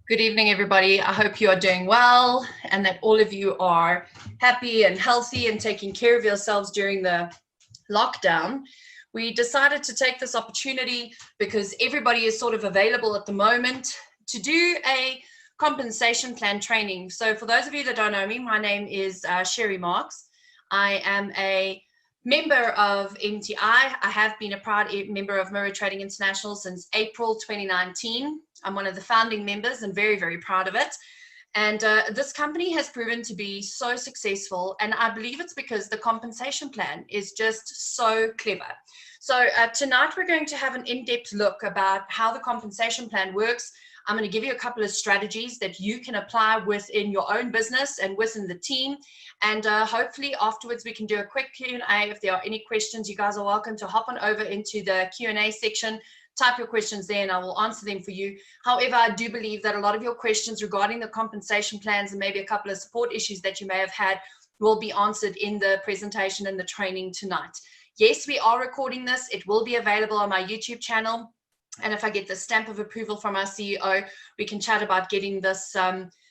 Good evening, everybody. I hope you are doing well and that all of you are happy and healthy and taking care of yourselves during the lockdown. We decided to take this opportunity because everybody is sort of available at the moment to do a compensation plan training. So for those of you that don't know me, my name is Sherry Marks. I am a member of MTI. I have been a proud member of Mirror Trading International since April 2019. I'm one of the founding members and very, very proud of it. And this company has proven to be so successful. And I believe it's because the compensation plan is just so clever. So tonight we're going to have an in-depth look about how the compensation plan works. I'm going to give you a couple of strategies that you can apply within your own business and within the team. And hopefully afterwards we can do a quick Q&A. If there are any questions, you guys are welcome to hop on over into the Q&A section. Type your questions there and I will answer them for you. However, I do believe that a lot of your questions regarding the compensation plans and maybe a couple of support issues that you may have had will be answered in the presentation and the training tonight. Yes, we are recording this. It will be available on my YouTube channel. And if I get the stamp of approval from our CEO, we can chat about getting this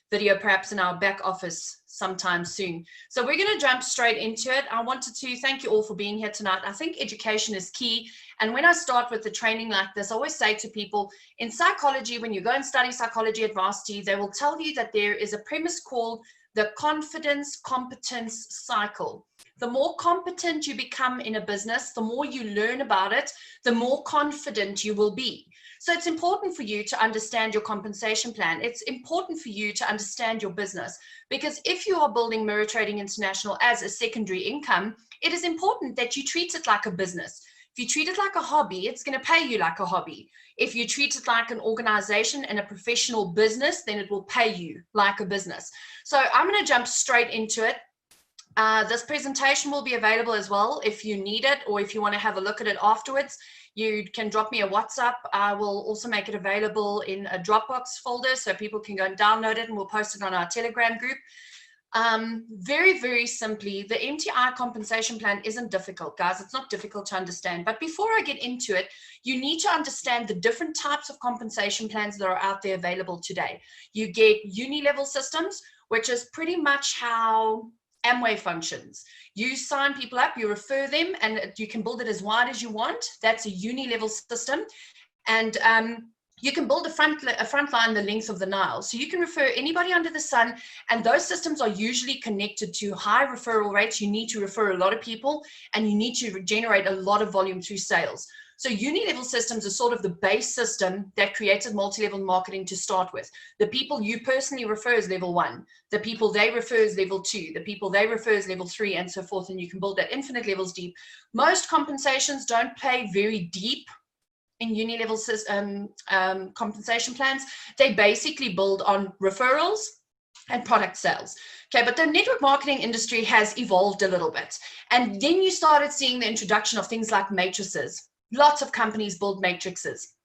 video perhaps in our back office sometime soon. So we're going to jump straight into it. I wanted to thank you all for being here tonight. I think education is key. And when I start with the training like this, I always say to people in psychology, when you go and study psychology at varsity, they will tell you that there is a premise called the confidence competence cycle. The more competent you become in a business, the more you learn about it, the more confident you will be. So it's important for you to understand your compensation plan. It's important for you to understand your business, because if you are building Mirror Trading International as a secondary income, it is important that you treat it like a business. If you treat it like a hobby, it's going to pay you like a hobby. If you treat it like an organization and a professional business, then it will pay you like a business. So I'm going to jump straight into it. This presentation will be available as well if you need it, or if you want to have a look at it afterwards. You can drop me a WhatsApp. I will also make it available in a Dropbox folder so people can go and download it, and we'll post it on our Telegram group. Very, very simply, the MTI compensation plan isn't difficult, guys. It's not difficult to understand. But before I get into it, you need to understand the different types of compensation plans that are out there available today. You get uni-level systems, which is pretty much how Amway functions. You sign people up, you refer them, and you can build it as wide as you want. That's a uni-level system. And you can build a front line the length of the Nile. So you can refer anybody under the sun, and those systems are usually connected to high referral rates. You need to refer a lot of people, and you need to generate a lot of volume through sales. So uni-level systems are sort of the base system that created multi-level marketing to start with. The people you personally refer is level 1. The people they refer is level 2. The people they refer is level 3, and so forth. And you can build that infinite levels deep. Most compensations don't play very deep in uni-level compensation plans. They basically build on referrals and product sales. Okay, but the network marketing industry has evolved a little bit. And then you started seeing the introduction of things like matrices. Lots of companies build matrices.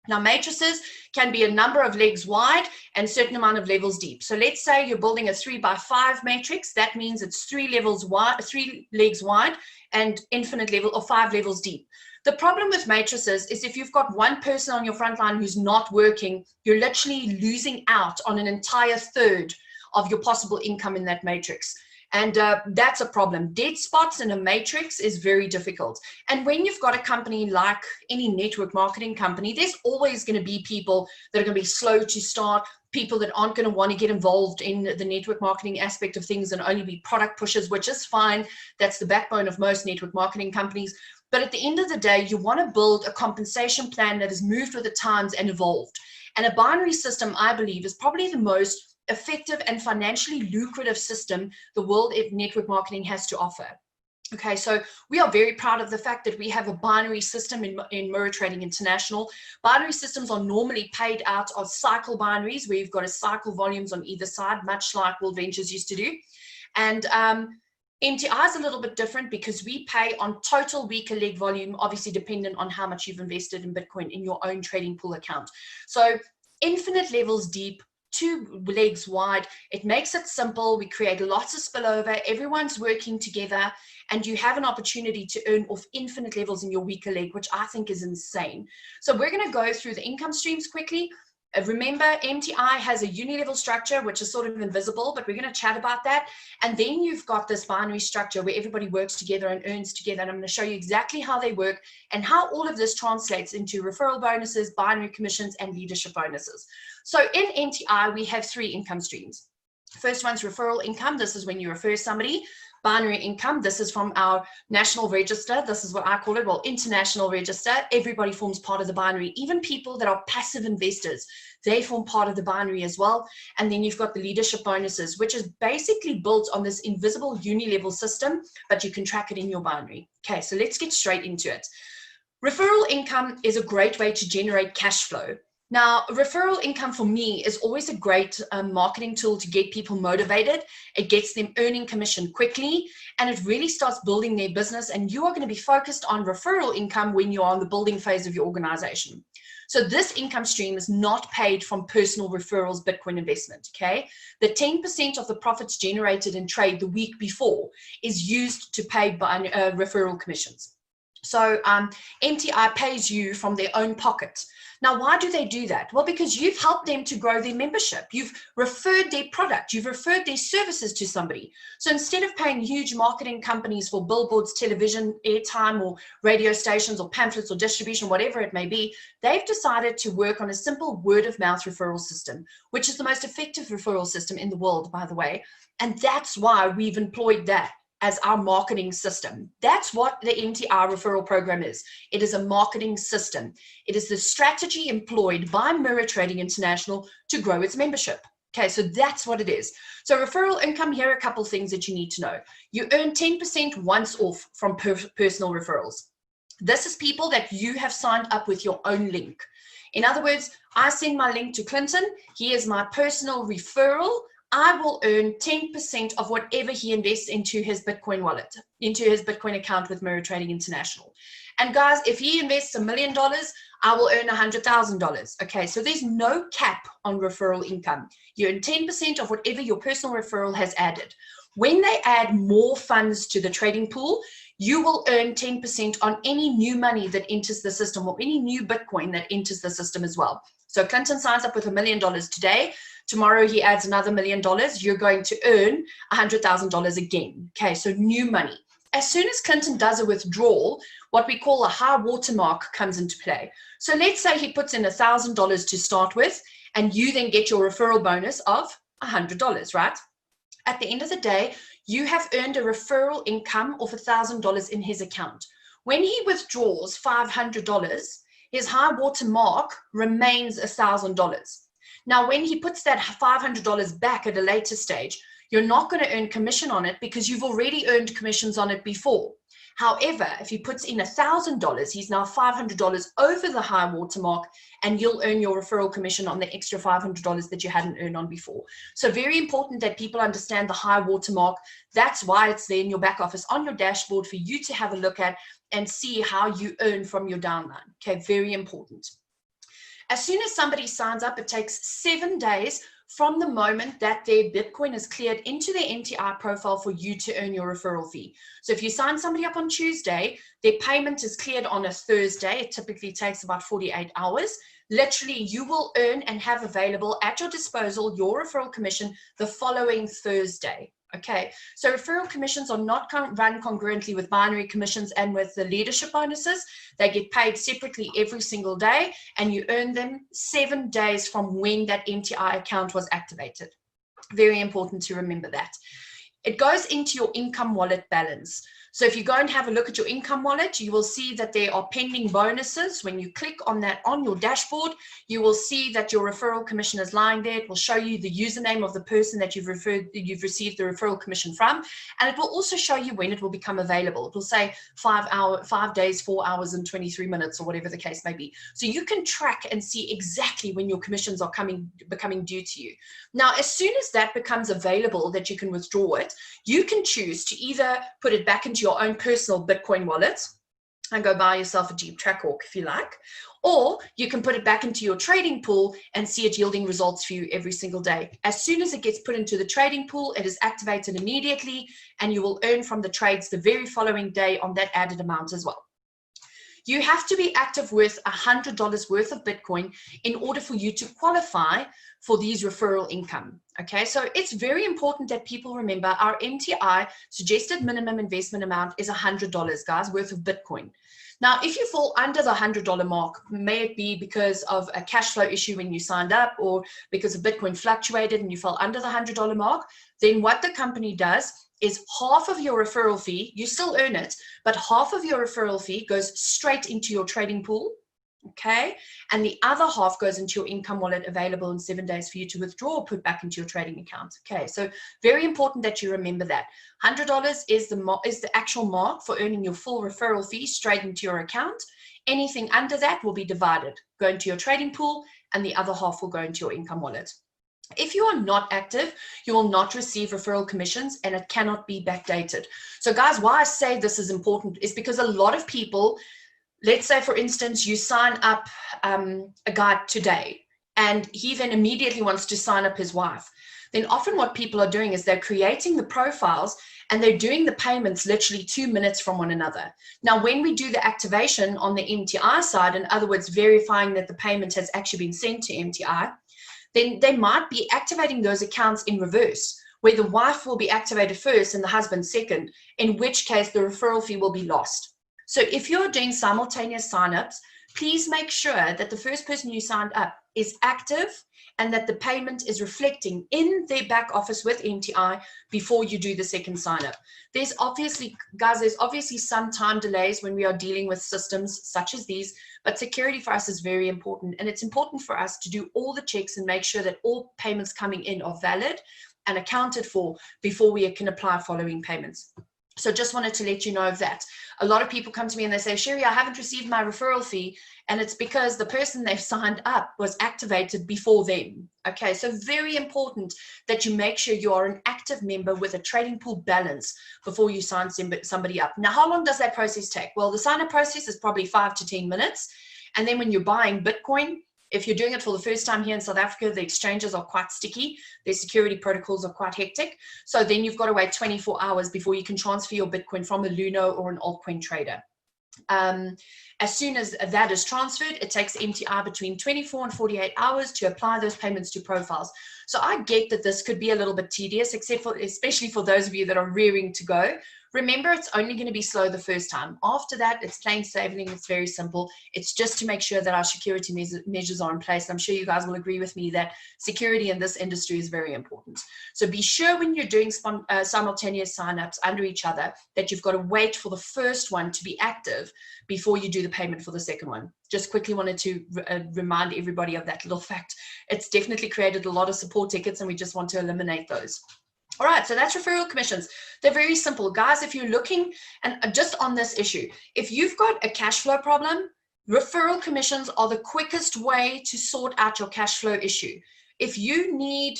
Now, matrices can be a number of legs wide and a certain amount of levels deep. So let's say you're building a 3x5 matrix. That means it's 3 legs wide and infinite level, or 5 levels deep. The problem with matrices is if you've got one person on your front line who's not working, you're literally losing out on an entire third of your possible income in that matrix. And that's a problem. Dead spots in a matrix is very difficult. And when you've got a company like any network marketing company, there's always going to be people that are going to be slow to start, people that aren't going to want to get involved in the network marketing aspect of things and only be product pushers, which is fine. That's the backbone of most network marketing companies. But at the end of the day, you want to build a compensation plan that has moved with the times and evolved. And a binary system, I believe, is probably the most effective and financially lucrative system the world of network marketing has to offer. Okay, so we are very proud of the fact that we have a binary system in Mirror Trading International. Binary systems are normally paid out of cycle binaries, where you've got a cycle volumes on either side, much like World Ventures used to do. And MTI is a little bit different because we pay on total weaker leg volume, obviously dependent on how much you've invested in Bitcoin in your own trading pool account. So infinite levels deep, 2 legs wide. It makes it simple. We create lots of spillover. Everyone's working together, and you have an opportunity to earn off infinite levels in your weaker leg, which I think is insane. So we're going to go through the income streams quickly. Remember, MTI has a uni-level structure, which is sort of invisible, but we're going to chat about that. And then you've got this binary structure where everybody works together and earns together. And I'm going to show you exactly how they work and how all of this translates into referral bonuses, binary commissions, and leadership bonuses. So in MTI, we have 3 income streams. First one's referral income. This is when you refer somebody. Binary income, this is from our national register. This is what I call it, well, international register. Everybody forms part of the binary. Even people that are passive investors, they form part of the binary as well. And then you've got the leadership bonuses, which is basically built on this invisible uni-level system, but you can track it in your binary. Okay, so let's get straight into it. Referral income is a great way to generate cash flow. Now, referral income for me is always a great marketing tool to get people motivated. It gets them earning commission quickly, and it really starts building their business. And you are going to be focused on referral income when you're on the building phase of your organization. So this income stream is not paid from personal referrals, Bitcoin investment, okay? The 10% of the profits generated in trade the week before is used to pay referral commissions. So MTI pays you from their own pocket. Now, why do they do that? Well, because you've helped them to grow their membership. You've referred their product. You've referred their services to somebody. So instead of paying huge marketing companies for billboards, television, airtime, or radio stations, or pamphlets, or distribution, whatever it may be, they've decided to work on a simple word-of-mouth referral system, which is the most effective referral system in the world, by the way. And that's why we've employed that as our marketing system. That's what the MTI referral program is. It is a marketing system. It is the strategy employed by Mirror Trading International to grow its membership. Okay, so that's what it is. So referral income, here are a couple things that you need to know. You earn 10% once off from personal referrals. This is people that you have signed up with your own link. In other words, I send my link to Clinton. He is my personal referral. I will earn 10% of whatever he invests into his Bitcoin wallet, into his Bitcoin account with Mirror Trading International. And guys, if he invests $1 million, I will earn $100,000. Okay, so there's no cap on referral income. You earn 10% of whatever your personal referral has added. When they add more funds to the trading pool, you will earn 10% on any new money that enters the system, or any new Bitcoin that enters the system as well. So Clinton signs up with $1 million today. Tomorrow he adds another $1 million. You're going to earn $100,000 again. Okay, so new money. As soon as Clinton does a withdrawal, what we call a high watermark comes into play. So let's say he puts in $1,000 to start with, and you then get your referral bonus of $100, right? At the end of the day, you have earned a referral income of $1,000 in his account. When he withdraws $500, his high water mark remains $1,000. Now, when he puts that $500 back at a later stage, you're not going to earn commission on it because you've already earned commissions on it before. However, if he puts in $1,000, he's now $500 over the high watermark, and you'll earn your referral commission on the extra $500 that you hadn't earned on before. So very important that people understand the high watermark. That's why it's there in your back office on your dashboard for you to have a look at and see how you earn from your downline. Okay, very important. As soon as somebody signs up, it takes 7 days from the moment that their Bitcoin is cleared into their MTI profile for you to earn your referral fee. So if you sign somebody up on Tuesday, their payment is cleared on a Thursday. It typically takes about 48 hours. Literally, you will earn and have available at your disposal your referral commission the following Thursday. Okay, so referral commissions are not run congruently with binary commissions and with the leadership bonuses. They get paid separately every single day, and you earn them 7 days from when that MTI account was activated. Very important to remember that. It goes into your income wallet balance. So if you go and have a look at your income wallet, you will see that there are pending bonuses. When you click on that on your dashboard, you will see that your referral commission is lying there. It will show you the username of the person that you've received the referral commission from, and it will also show you when it will become available. It will say 5 days, 4 hours and 23 minutes, or whatever the case may be. So you can track and see exactly when your commissions are becoming due to you. Now, as soon as that becomes available, that you can withdraw it, you can choose to either put it back into your own personal Bitcoin wallet and go buy yourself a Jeep Trackhawk if you like, or you can put it back into your trading pool and see it yielding results for you every single day. As soon as it gets put into the trading pool, it is activated immediately, and you will earn from the trades the very following day on that added amount as well. You have to be active with $100 worth of Bitcoin in order for you to qualify for these referral income. Okay, so it's very important that people remember our MTI suggested minimum investment amount is $100, guys, worth of Bitcoin. Now, if you fall under the $100 mark, may it be because of a cash flow issue when you signed up or because of Bitcoin fluctuated and you fell under the $100 mark, then what the company does is half of your referral fee, you still earn it, but half of your referral fee goes straight into your trading pool, okay? And the other half goes into your income wallet available in 7 days for you to withdraw or put back into your trading account, okay? So very important that you remember that. $100 is the actual mark for earning your full referral fee straight into your account. Anything under that will be divided, go into your trading pool, and the other half will go into your income wallet. If you are not active, you will not receive referral commissions and it cannot be backdated. So guys, why I say this is important is because a lot of people, let's say for instance, you sign up a guy today and he then immediately wants to sign up his wife. Then often what people are doing is they're creating the profiles and they're doing the payments literally 2 minutes from one another. Now, when we do the activation on the MTI side, in other words, verifying that the payment has actually been sent to MTI, then they might be activating those accounts in reverse, where the wife will be activated first and the husband second, in which case the referral fee will be lost. So if you're doing simultaneous signups, please make sure that the first person you signed up is active and that the payment is reflecting in their back office with MTI before you do the second sign up. There's obviously, guys, there's obviously some time delays when we are dealing with systems such as these, but security for us is very important. And it's important for us to do all the checks and make sure that all payments coming in are valid and accounted for before we can apply following payments. So just wanted to let you know of that. A lot of people come to me and they say, Sherry, I haven't received my referral fee. And it's because the person they've signed up was activated before them. Okay, so very important that you make sure you are an active member with a trading pool balance before you sign somebody up. Now, how long does that process take? Well, the sign up process is probably 5 to 10 minutes. And then when you're buying Bitcoin, if you're doing it for the first time here in South Africa, the exchanges are quite sticky. Their security protocols are quite hectic. So then you've got to wait 24 hours before you can transfer your Bitcoin from a Luno or an altcoin trader. As soon as that is transferred, it takes MTI between 24 and 48 hours to apply those payments to profiles. So I get that this could be a little bit tedious, especially for those of you that are rearing to go. Remember, it's only going to be slow the first time. After that, it's plain sailing. It's very simple. It's just to make sure that our security measures are in place. I'm sure you guys will agree with me that security in this industry is very important. So be sure when you're doing simultaneous signups under each other that you've got to wait for the first one to be active before you do the payment for the second one. Just quickly wanted to remind everybody of that little fact. It's definitely created a lot of support tickets and we just want to eliminate those. All right, so that's referral commissions. They're very simple. Guys, if you're looking, and just on this issue, if you've got a cash flow problem, referral commissions are the quickest way to sort out your cash flow issue. If you need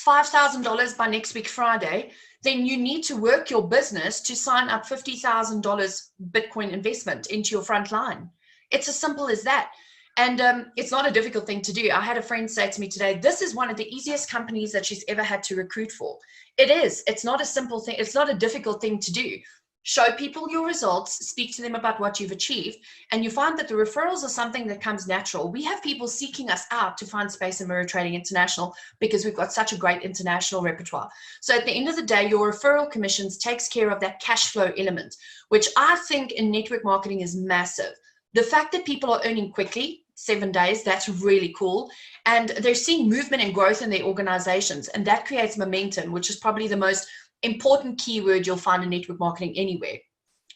$5,000 by next week Friday, then you need to work your business to sign up $50,000 Bitcoin investment into your front line. It's as simple as that. And it's not a difficult thing to do. I had a friend say to me today, this is one of the easiest companies that she's ever had to recruit for. It is. It's not a simple thing. It's not a difficult thing to do. Show people your results, speak to them about what you've achieved, and you find that the referrals are something that comes natural. We have people seeking us out to find space in Mirror Trading International because we've got such a great international repertoire. So at the end of the day, your referral commissions takes care of that cash flow element, which I think in network marketing is massive. The fact that people are earning quickly, 7 days, that's really cool. And they're seeing movement and growth in their organizations. And that creates momentum, which is probably the most important keyword you'll find in network marketing anywhere.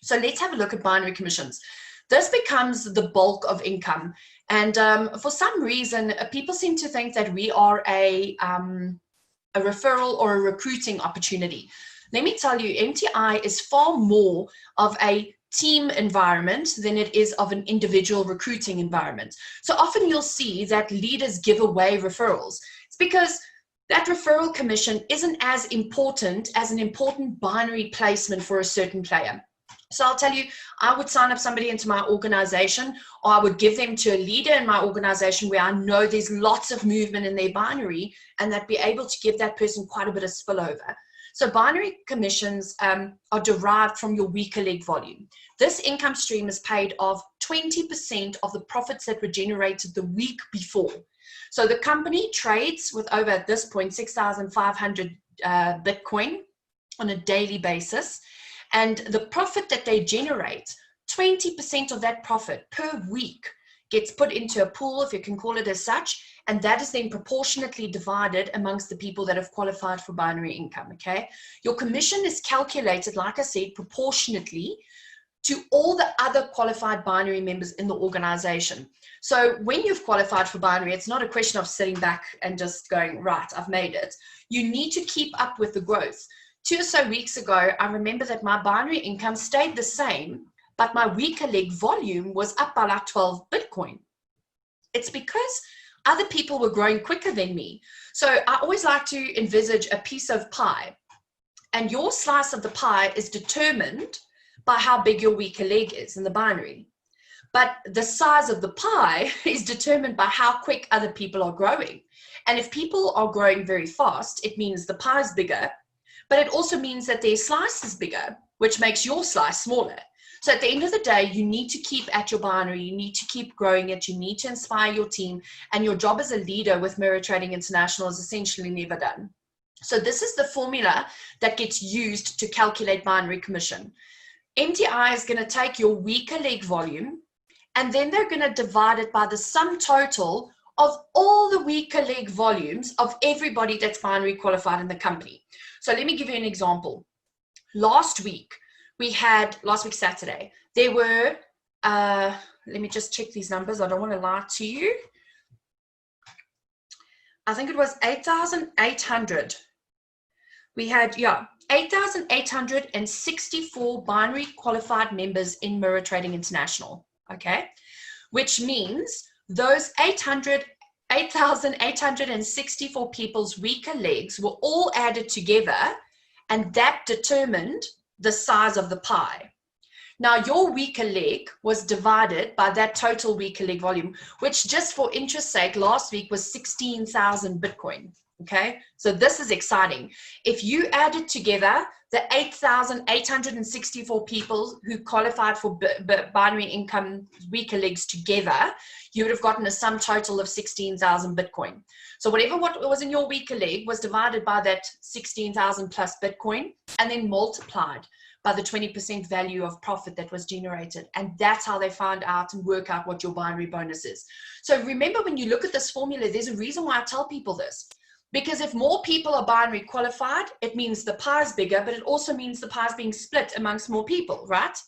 So let's have a look at binary commissions. This becomes the bulk of income. And for some reason, people seem to think that we are a referral or a recruiting opportunity. Let me tell you, MTI is far more of a team environment than it is of an individual recruiting environment. So often you'll see that leaders give away referrals. It's because that referral commission isn't as important as an important binary placement for a certain player. So I'll tell you, I would sign up somebody into my organization, or I would give them to a leader in my organization where I know there's lots of movement in their binary, and that be able to give that person quite a bit of spillover. So binary commissions are derived from your weaker leg volume. This income stream is paid of 20% of the profits that were generated the week before. So the company trades with over, at this point, 6,500 Bitcoin on a daily basis. And the profit that they generate, 20% of that profit per week gets put into a pool, if you can call it as such, and that is then proportionately divided amongst the people that have qualified for binary income, okay? Your commission is calculated, like I said, proportionately to all the other qualified binary members in the organization. So when you've qualified for binary, it's not a question of sitting back and just going, right, I've made it. You need to keep up with the growth. 2 or so weeks ago, I remember that my binary income stayed the same, but my weaker leg volume was up by like 12 Bitcoin. It's because other people were growing quicker than me. So I always like to envisage a piece of pie, and your slice of the pie is determined by how big your weaker leg is in the binary. But the size of the pie is determined by how quick other people are growing. And if people are growing very fast, it means the pie is bigger, but it also means that their slice is bigger, which makes your slice smaller. So at the end of the day, you need to keep at your binary, you need to keep growing it, you need to inspire your team, and your job as a leader with Mirror Trading International is essentially never done. So this is the formula that gets used to calculate binary commission. MTI is going to take your weaker leg volume, and then they're going to divide it by the sum total of all the weaker leg volumes of everybody that's binary qualified in the company. So let me give you an example. Last week Saturday, there were, let me just check these numbers. I don't want to lie to you. I think it was 8,800. We had, 8,864 binary qualified members in Mirror Trading International, okay? Which means those 8,864 people's weaker legs were all added together, and that determined the size of the pie. Now, your weaker leg was divided by that total weaker leg volume, which, just for interest sake, last week was 16,000 Bitcoin. Okay, so this is exciting. If you added together the 8,864 people who qualified for binary income weaker legs together, you would have gotten a sum total of 16,000 Bitcoin. So whatever what was in your weaker leg was divided by that 16,000 plus Bitcoin, and then multiplied by the 20% value of profit that was generated. And that's how they find out and work out what your binary bonus is. So remember, when you look at this formula, there's a reason why I tell people this. Because if more people are binary qualified, it means the pie is bigger, but it also means the pie is being split amongst more people, right?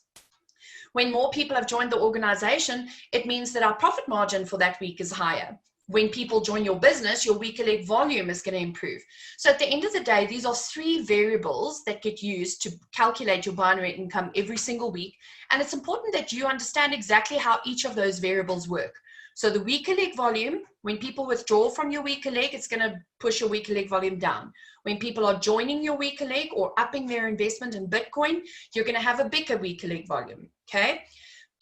When more people have joined the organization, it means that our profit margin for that week is higher. When people join your business, your weaker leg volume is going to improve. So at the end of the day, these are 3 variables that get used to calculate your binary income every single week. And it's important that you understand exactly how each of those variables work. So the weaker leg volume, when people withdraw from your weaker leg, it's going to push your weaker leg volume down. When people are joining your weaker leg or upping their investment in Bitcoin, you're going to have a bigger weaker leg volume, okay?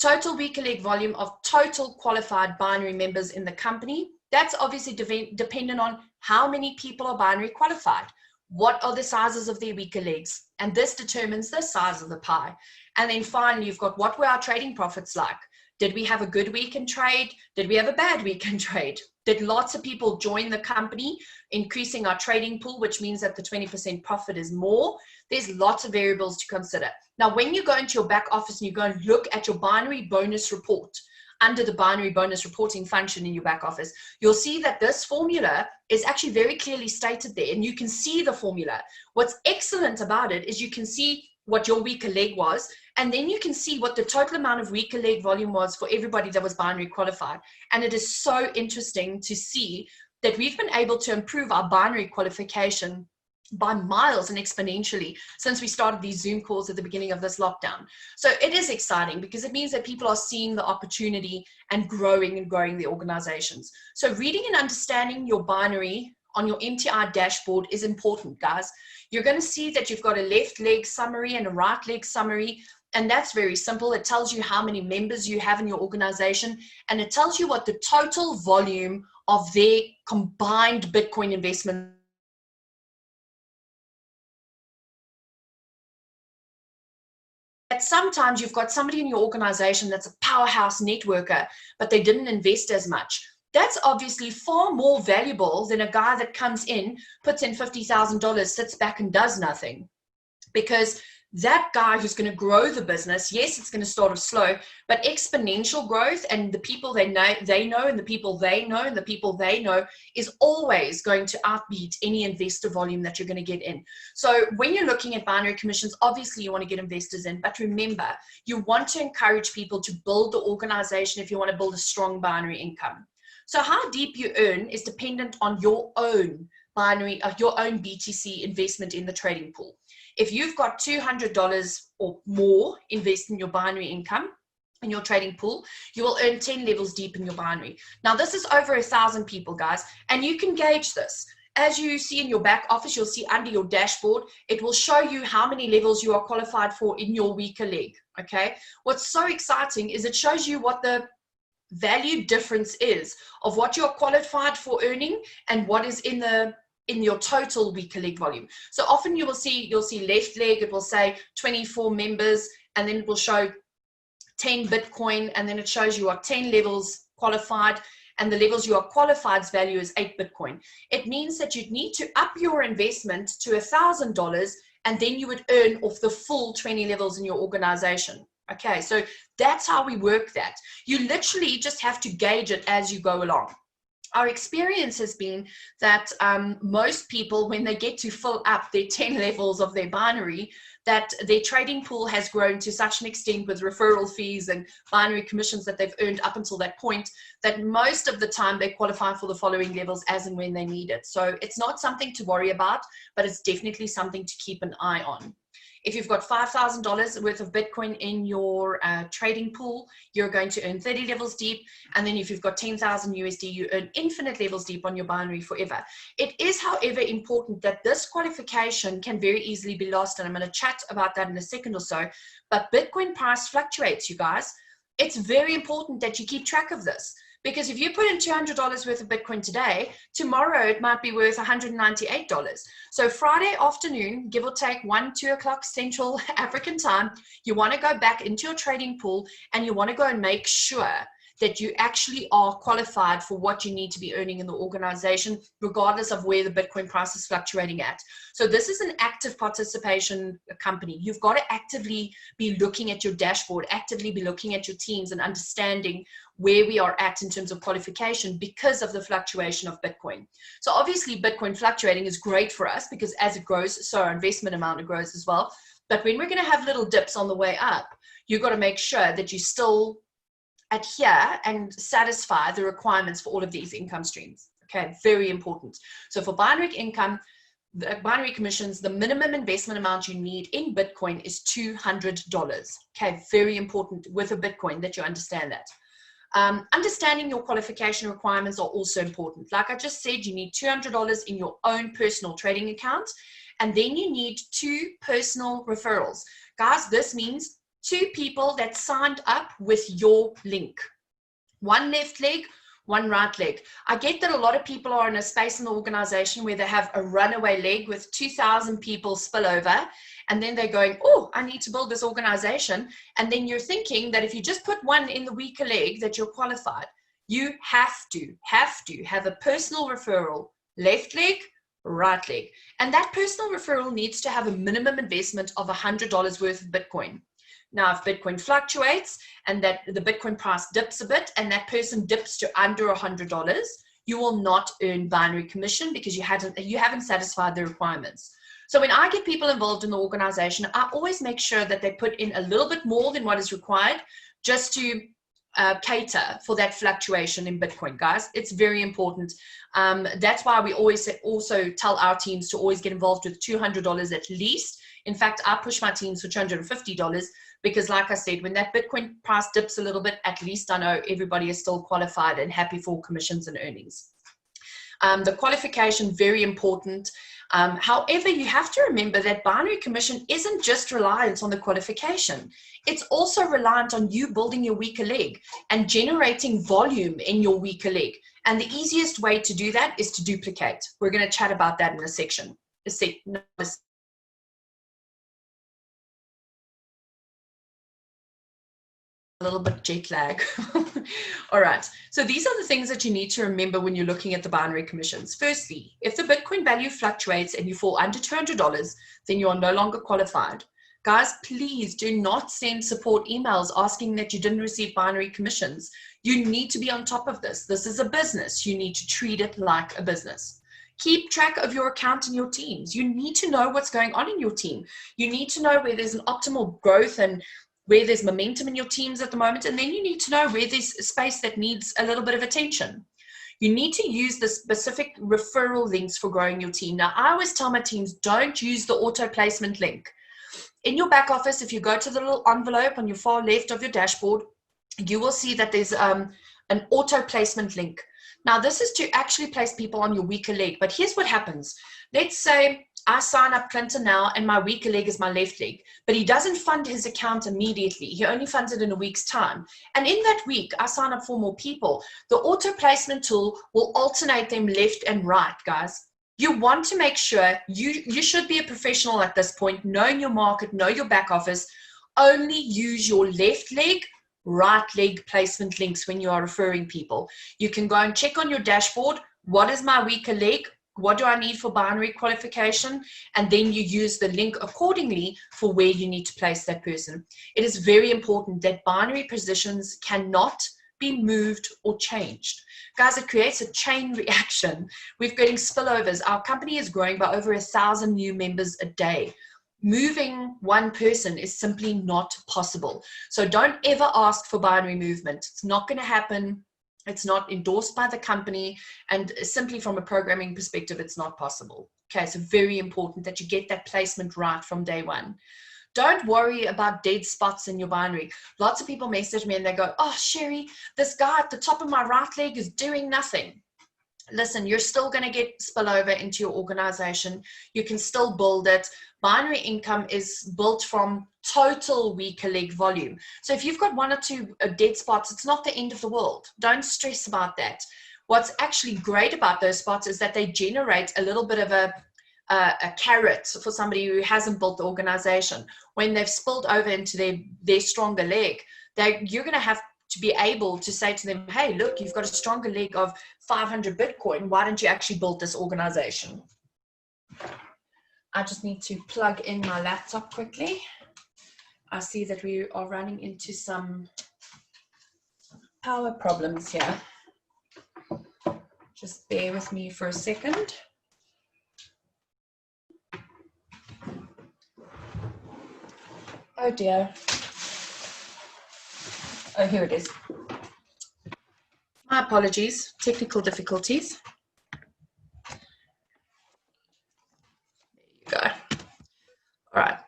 Total weaker leg volume of total qualified binary members in the company. That's obviously dependent on how many people are binary qualified. What are the sizes of their weaker legs? And this determines the size of the pie. And then finally, you've got, what were our trading profits like? Did we have a good week in trade? Did we have a bad week in trade? Did lots of people join the company, increasing our trading pool, which means that the 20% profit is more? There's lots of variables to consider. Now, when you go into your back office and you go and look at your binary bonus report, under the binary bonus reporting function in your back office, you'll see that this formula is actually very clearly stated there, and you can see the formula. What's excellent about it is you can see what your weaker leg was, and then you can see what the total amount of weaker leg volume was for everybody that was binary qualified. And it is so interesting to see that we've been able to improve our binary qualification by miles and exponentially since we started these Zoom calls at the beginning of this lockdown. So it is exciting because it means that people are seeing the opportunity and growing the organizations. So reading and understanding your binary on your MTI dashboard is important, guys. You're going to see that you've got a left leg summary and a right leg summary. And that's very simple. It tells you how many members you have in your organization, and it tells you what the total volume of their combined Bitcoin investment that sometimes you've got somebody in your organization that's a powerhouse networker, but they didn't invest as much. That's obviously far more valuable than a guy that comes in, puts in $50,000, sits back and does nothing. Because that guy who's going to grow the business, yes, it's going to start off slow, but exponential growth, and the people they know, and the people they know, and the people they know is always going to outbeat any investor volume that you're going to get in. So when you're looking at binary commissions, obviously you want to get investors in, but remember, you want to encourage people to build the organization if you want to build a strong binary income. So how deep you earn is dependent on your own binary, your own BTC investment in the trading pool. If you've got $200 or more invest in your binary income in your trading pool, you will earn 10 levels deep in your binary. Now, this is over 1,000 people, guys, and you can gauge this. As you see in your back office, you'll see under your dashboard, it will show you how many levels you are qualified for in your weaker leg, okay? What's so exciting is it shows you what the value difference is of what you're qualified for earning and what is in your total weaker leg volume. So often you'll see left leg, it will say 24 members, and then it will show 10 Bitcoin, and then it shows you are 10 levels qualified, and the levels you are qualified's value is 8 Bitcoin. It means that you'd need to up your investment to $1,000, and then you would earn off the full 20 levels in your organization. Okay, so that's how we work that. You literally just have to gauge it as you go along. Our experience has been that most people, when they get to fill up their 10 levels of their binary, that their trading pool has grown to such an extent with referral fees and binary commissions that they've earned up until that point, that most of the time they qualify for the following levels as and when they need it. So it's not something to worry about, but it's definitely something to keep an eye on. If you've got $5,000 worth of Bitcoin in your trading pool, you're going to earn 30 levels deep. And then if you've got 10,000 USD, you earn infinite levels deep on your binary forever. It is, however, important that this qualification can very easily be lost. And I'm going to chat about that in a second or so. But Bitcoin price fluctuates, you guys. It's very important that you keep track of this. Because if you put in $200 worth of Bitcoin today, tomorrow it might be worth $198. So Friday afternoon, give or take 1, 2 o'clock Central African time, you want to go back into your trading pool and you want to go and make sure that you actually are qualified for what you need to be earning in the organization, regardless of where the Bitcoin price is fluctuating at. So this is an active participation company. You've got to actively be looking at your dashboard, actively be looking at your teams and understanding where we are at in terms of qualification because of the fluctuation of Bitcoin. So obviously Bitcoin fluctuating is great for us because as it grows, so our investment amount grows as well. But when we're going to have little dips on the way up, you've got to make sure that you still adhere and satisfy the requirements for all of these income streams. Okay, very important. So for binary income, the binary commissions, the minimum investment amount you need in Bitcoin is $200. Okay, very important with a Bitcoin that you understand that. Understanding your qualification requirements are also important. Like I just said, you need $200 in your own personal trading account, and then you need 2 personal referrals. Guys, this means 2 people that signed up with your link. 1 left leg, 1 right leg. I get that a lot of people are in a space in the organization where they have a runaway leg with 2,000 people spill over, and then they're going, oh, I need to build this organization. And then you're thinking that if you just put 1 in the weaker leg that you're qualified. You have to have a personal referral, left leg, right leg. And that personal referral needs to have a minimum investment of $100 worth of Bitcoin. Now, if Bitcoin fluctuates and that the Bitcoin price dips a bit and that person dips to under $100, you will not earn binary commission because you haven't satisfied the requirements. So when I get people involved in the organization, I always make sure that they put in a little bit more than what is required just to cater for that fluctuation in Bitcoin, guys. It's very important. That's why we always also tell our teams to always get involved with $200 at least. In fact, I push my teams for $250 because, like I said, when that Bitcoin price dips a little bit, at least I know everybody is still qualified and happy for commissions and earnings. The qualification, very important. However, you have to remember that binary commission isn't just reliant on the qualification. It's also reliant on you building your weaker leg and generating volume in your weaker leg. And the easiest way to do that is to duplicate. We're going to chat about that in a section. a little bit jet lag. All right. So these are the things that you need to remember when you're looking at the binary commissions. Firstly, if the Bitcoin value fluctuates and you fall under $200, then you are no longer qualified. Guys, please do not send support emails asking that you didn't receive binary commissions. You need to be on top of this. This is a business. You need to treat it like a business. Keep track of your account and your teams. You need to know what's going on in your team. You need to know where there's an optimal growth and where there's momentum in your teams at the moment. And then you need to know where there's space that needs a little bit of attention. You need to use the specific referral links for growing your team. Now, I always tell my teams, don't use the auto placement link. In your back office, if you go to the little envelope on your far left of your dashboard, you will see that there's an auto placement link. Now, this is to actually place people on your weaker leg, but here's what happens. Let's say I sign up Clinton now and my weaker leg is my left leg, but he doesn't fund his account immediately. He only funds it in a week's time. And in that week, I sign up 4 more people. The auto placement tool will alternate them left and right, guys. You want to make sure you should be a professional at this point, knowing your market, know your back office. Only use your left leg, right leg placement links when you are referring people. You can go and check on your dashboard, what is my weaker leg? What do I need for binary qualification? And then you use the link accordingly for where you need to place that person. It is very important that binary positions cannot be moved or changed. Guys, it creates a chain reaction. We're getting spillovers. Our company is growing by over 1,000 new members a day. Moving one person is simply not possible. So don't ever ask for binary movement. It's not going to happen. It's not endorsed by the company. And simply from a programming perspective, it's not possible. Okay, so very important that you get that placement right from day one. Don't worry about dead spots in your binary. Lots of people message me and they go, oh, Sherry, this guy at the top of my right leg is doing nothing. Listen, you're still going to get spillover into your organization. You can still build it. Binary income is built from total weaker leg volume. So if you've got 1 or 2 dead spots, it's not the end of the world. Don't stress about that. What's actually great about those spots is that they generate a little bit of a carrot for somebody who hasn't built the organization. When they've spilled over into their stronger leg, you're going to have to be able to say to them, hey, look, you've got a stronger leg of 500 Bitcoin. Why don't you actually build this organization? I just need to plug in my laptop quickly. I see that we are running into some power problems here. Just bear with me for a second. Oh dear. Oh, here it is. My apologies, technical difficulties. There you go. All right.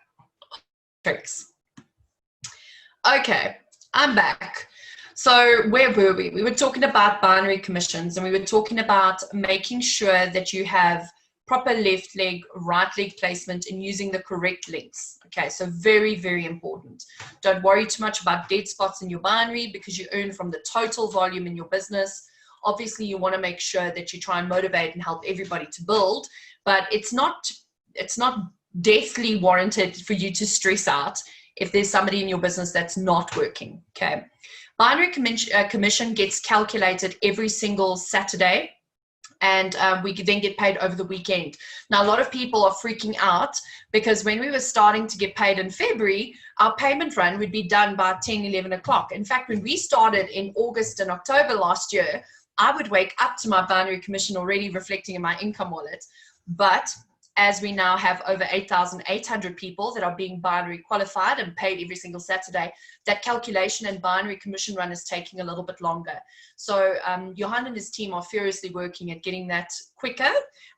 Tricks. Okay, I'm back. So where were we? We were talking about binary commissions, and we were talking about making sure that you have proper left leg, right leg placement and using the correct links. Okay, so very, very important. Don't worry too much about dead spots in your binary because you earn from the total volume in your business. Obviously, you want to make sure that you try and motivate and help everybody to build, but it's not deathly warranted for you to stress out if there's somebody in your business that's not working. Okay, binary commission gets calculated every single Saturday, and we then get paid over the weekend. Now, a lot of people are freaking out because when we were starting to get paid in February, our payment run would be done by 10, 11 o'clock. In fact, when we started in August and October last year, I would wake up to my binary commission already reflecting in my income wallet. But as we now have over 8,800 people that are being binary qualified and paid every single Saturday, that calculation and binary commission run is taking a little bit longer. So Johan and his team are furiously working at getting that quicker.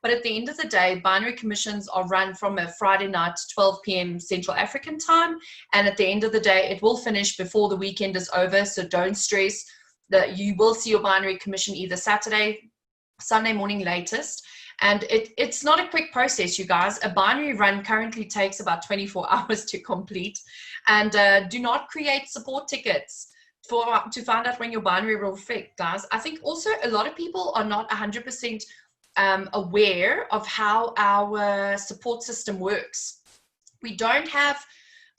But at the end of the day, binary commissions are run from a Friday night, 12 p.m. Central African time. And at the end of the day, it will finish before the weekend is over. So don't stress. That you will see your binary commission either Saturday, Sunday morning latest. And it's not a quick process, you guys. A binary run currently takes about 24 hours to complete. And do not create support tickets to find out when your binary will reflect, guys. I think also a lot of people are not 100% aware of how our support system works. We don't have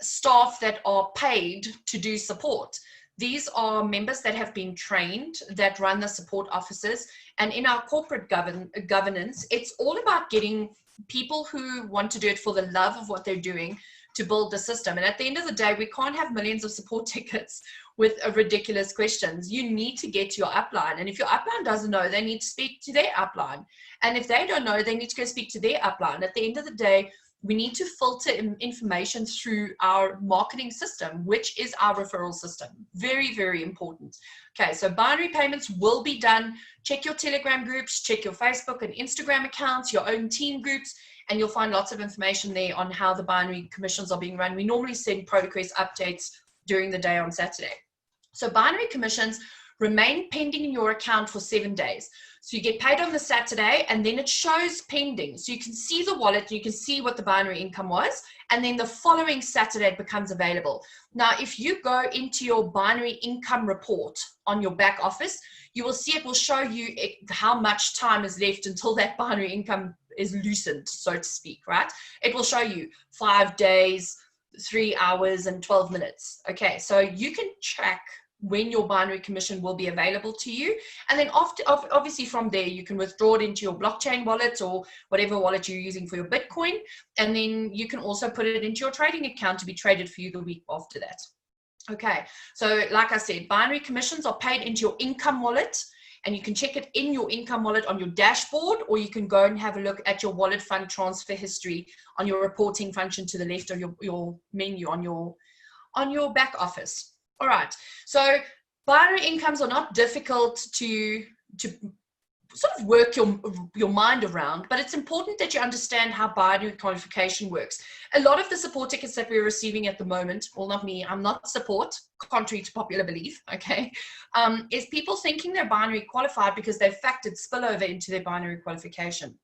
staff that are paid to do support. These are members that have been trained, that run the support offices. And in our corporate governance, it's all about getting people who want to do it for the love of what they're doing to build the system. And at the end of the day, we can't have millions of support tickets with ridiculous questions. You need to get to your upline. And if your upline doesn't know, they need to speak to their upline. And if they don't know, they need to go speak to their upline. At the end of the day, we need to filter information through our marketing system, which is our referral system. Very, very important. Okay, so binary payments will be done. Check your Telegram groups, check your Facebook and Instagram accounts, your own team groups, and you'll find lots of information there on how the binary commissions are being run. We normally send ProQuest updates during the day on Saturday. So binary commissions remain pending in your account for 7 days. So you get paid on the Saturday and then it shows pending. So you can see the wallet, you can see what the binary income was, and then the following Saturday it becomes available. Now, if you go into your binary income report on your back office, you will see it will show you how much time is left until that binary income is loosened, so to speak, right? It will show you 5 days, 3 hours, and 12 minutes. Okay, so you can track when your binary commission will be available to you. And then obviously from there, you can withdraw it into your blockchain wallet or whatever wallet you're using for your Bitcoin. And then you can also put it into your trading account to be traded for you the week after that. Okay, so like I said, binary commissions are paid into your income wallet, and you can check it in your income wallet on your dashboard, or you can go and have a look at your wallet fund transfer history on your reporting function to the left of your menu on your back office. All right, so binary incomes are not difficult to sort of work your mind around, but it's important that you understand how binary qualification works. A lot of the support tickets that we're receiving at the moment, well, not me, I'm not support, contrary to popular belief, okay, is people thinking they're binary qualified because they've factored spillover into their binary qualification.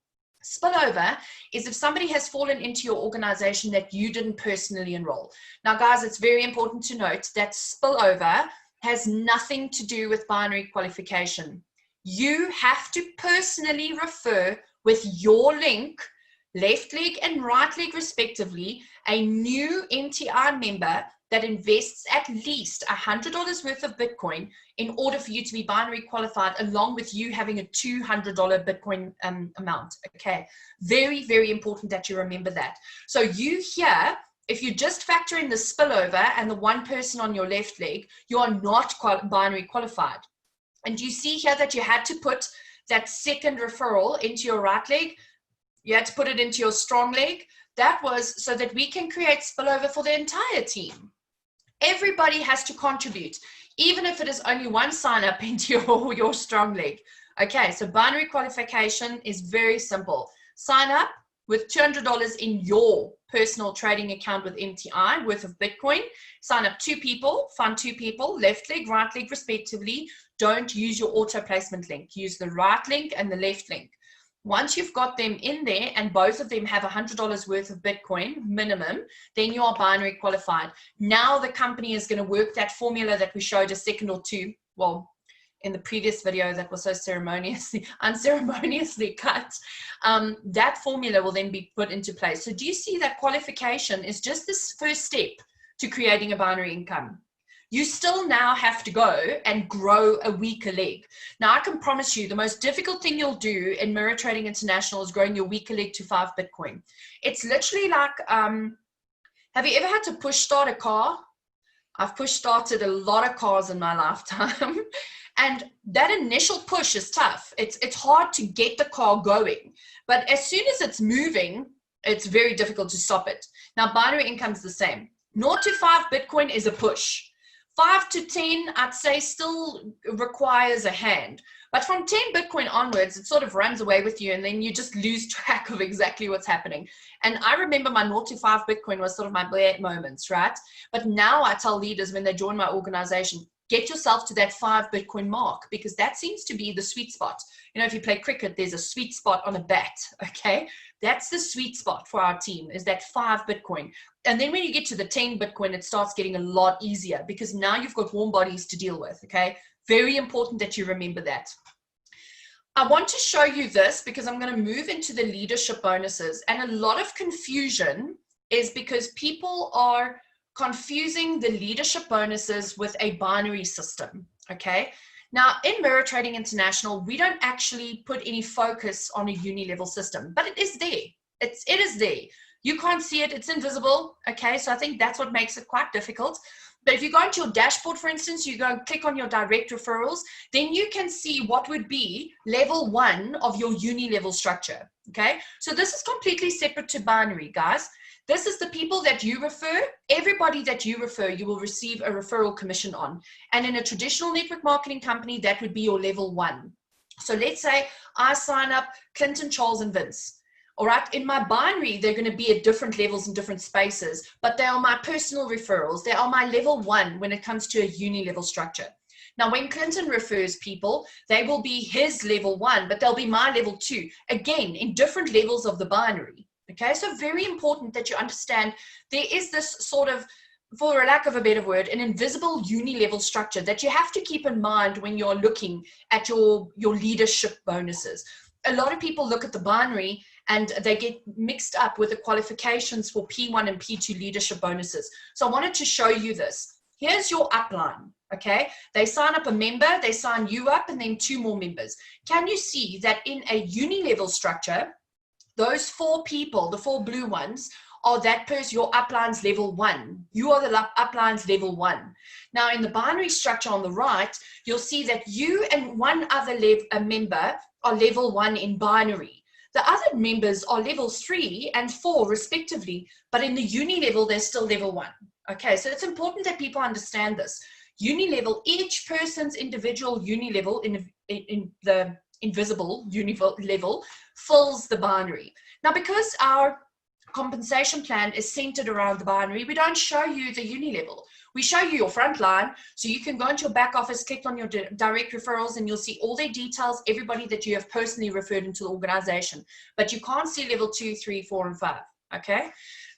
Spillover is if somebody has fallen into your organization that you didn't personally enroll. Now, guys, it's very important to note that spillover has nothing to do with binary qualification. You have to personally refer with your link, left leg and right leg respectively, a new MTI member that invests at least $100 worth of Bitcoin in order for you to be binary qualified, along with you having a $200 Bitcoin amount. Okay, very, very important that you remember that. So you here, if you just factor in the spillover and the one person on your left leg, you are not binary qualified. And you see here that you had to put that second referral into your right leg. You had to put it into your strong leg. That was so that we can create spillover for the entire team. Everybody has to contribute, even if it is only one sign up into your strong leg. Okay, so binary qualification is very simple. Sign up with $200 in your personal trading account with MTI worth of Bitcoin. Sign up 2 people, fund 2 people, left leg, right leg respectively. Don't use your auto placement link. Use the right link and the left link. Once you've got them in there and both of them have $100 worth of Bitcoin minimum, then you are binary qualified. Now the company is going to work that formula that we showed a second or two, well, in the previous video that was so unceremoniously cut. That formula will then be put into place. So do you see that qualification is just this first step to creating a binary income? You still now have to go and grow a weaker leg. Now, I can promise you the most difficult thing you'll do in Mirror Trading International is growing your weaker leg to 5 Bitcoin. It's literally like, have you ever had to push start a car? I've push started a lot of cars in my lifetime. And that initial push is tough. It's hard to get the car going. But as soon as it's moving, it's very difficult to stop it. Now, binary income is the same. 0 to 5 Bitcoin is a push. 5 to 10, I'd say, still requires a hand. But from 10 Bitcoin onwards, it sort of runs away with you, and then you just lose track of exactly what's happening. And I remember my 0 to 5 Bitcoin was sort of my bad moments, right? But now I tell leaders when they join my organization, get yourself to that 5 Bitcoin mark, because that seems to be the sweet spot. You know, if you play cricket, there's a sweet spot on a bat, okay? That's the sweet spot for our team, is that 5 Bitcoin. And then when you get to the 10 Bitcoin, it starts getting a lot easier because now you've got warm bodies to deal with, okay? Very important that you remember that. I want to show you this because I'm going to move into the leadership bonuses. And a lot of confusion is because people are confusing the leadership bonuses with a binary system, okay? Now, in Mirror Trading International, we don't actually put any focus on a uni-level system, but it is there. It is there. You can't see it. It's invisible, okay? So I think that's what makes it quite difficult. But if you go into your dashboard, for instance, you go and click on your direct referrals, then you can see what would be level 1 of your uni-level structure, okay? So this is completely separate to binary, guys. This is the people that you refer. Everybody that you refer, you will receive a referral commission on. And in a traditional network marketing company, that would be your level 1. So let's say I sign up Clinton, Charles, and Vince. All right, in my binary, they're going to be at different levels in different spaces, but they are my personal referrals. They are my level 1 when it comes to a uni-level structure. Now, when Clinton refers people, they will be his level 1, but they'll be my level 2, again, in different levels of the binary. Okay, so very important that you understand there is this sort of, for a lack of a better word, an invisible uni-level structure that you have to keep in mind when you're looking at your leadership bonuses. A lot of people look at the binary and they get mixed up with the qualifications for P1 and P2 leadership bonuses. So I wanted to show you this. Here's your upline, okay? They sign up a member, they sign you up, and then 2 more members. Can you see that in a uni-level structure, those 4 people, the 4 blue ones, are that person, your upline's level 1. You are the upline's level 1. Now, in the binary structure on the right, you'll see that you and one other member are level 1 in binary. The other members are levels 3 and 4 respectively, but in the uni level, they're still level 1. Okay, so it's important that people understand this. Uni level, each person's individual uni level in the invisible uni level fills the binary. Now, because our compensation plan is centered around the binary, we don't show you the uni level. We show you your front line, so you can go into your back office, click on your direct referrals, and you'll see all their details, everybody that you have personally referred into the organization. But you can't see level 2, 3, 4, and 5, okay?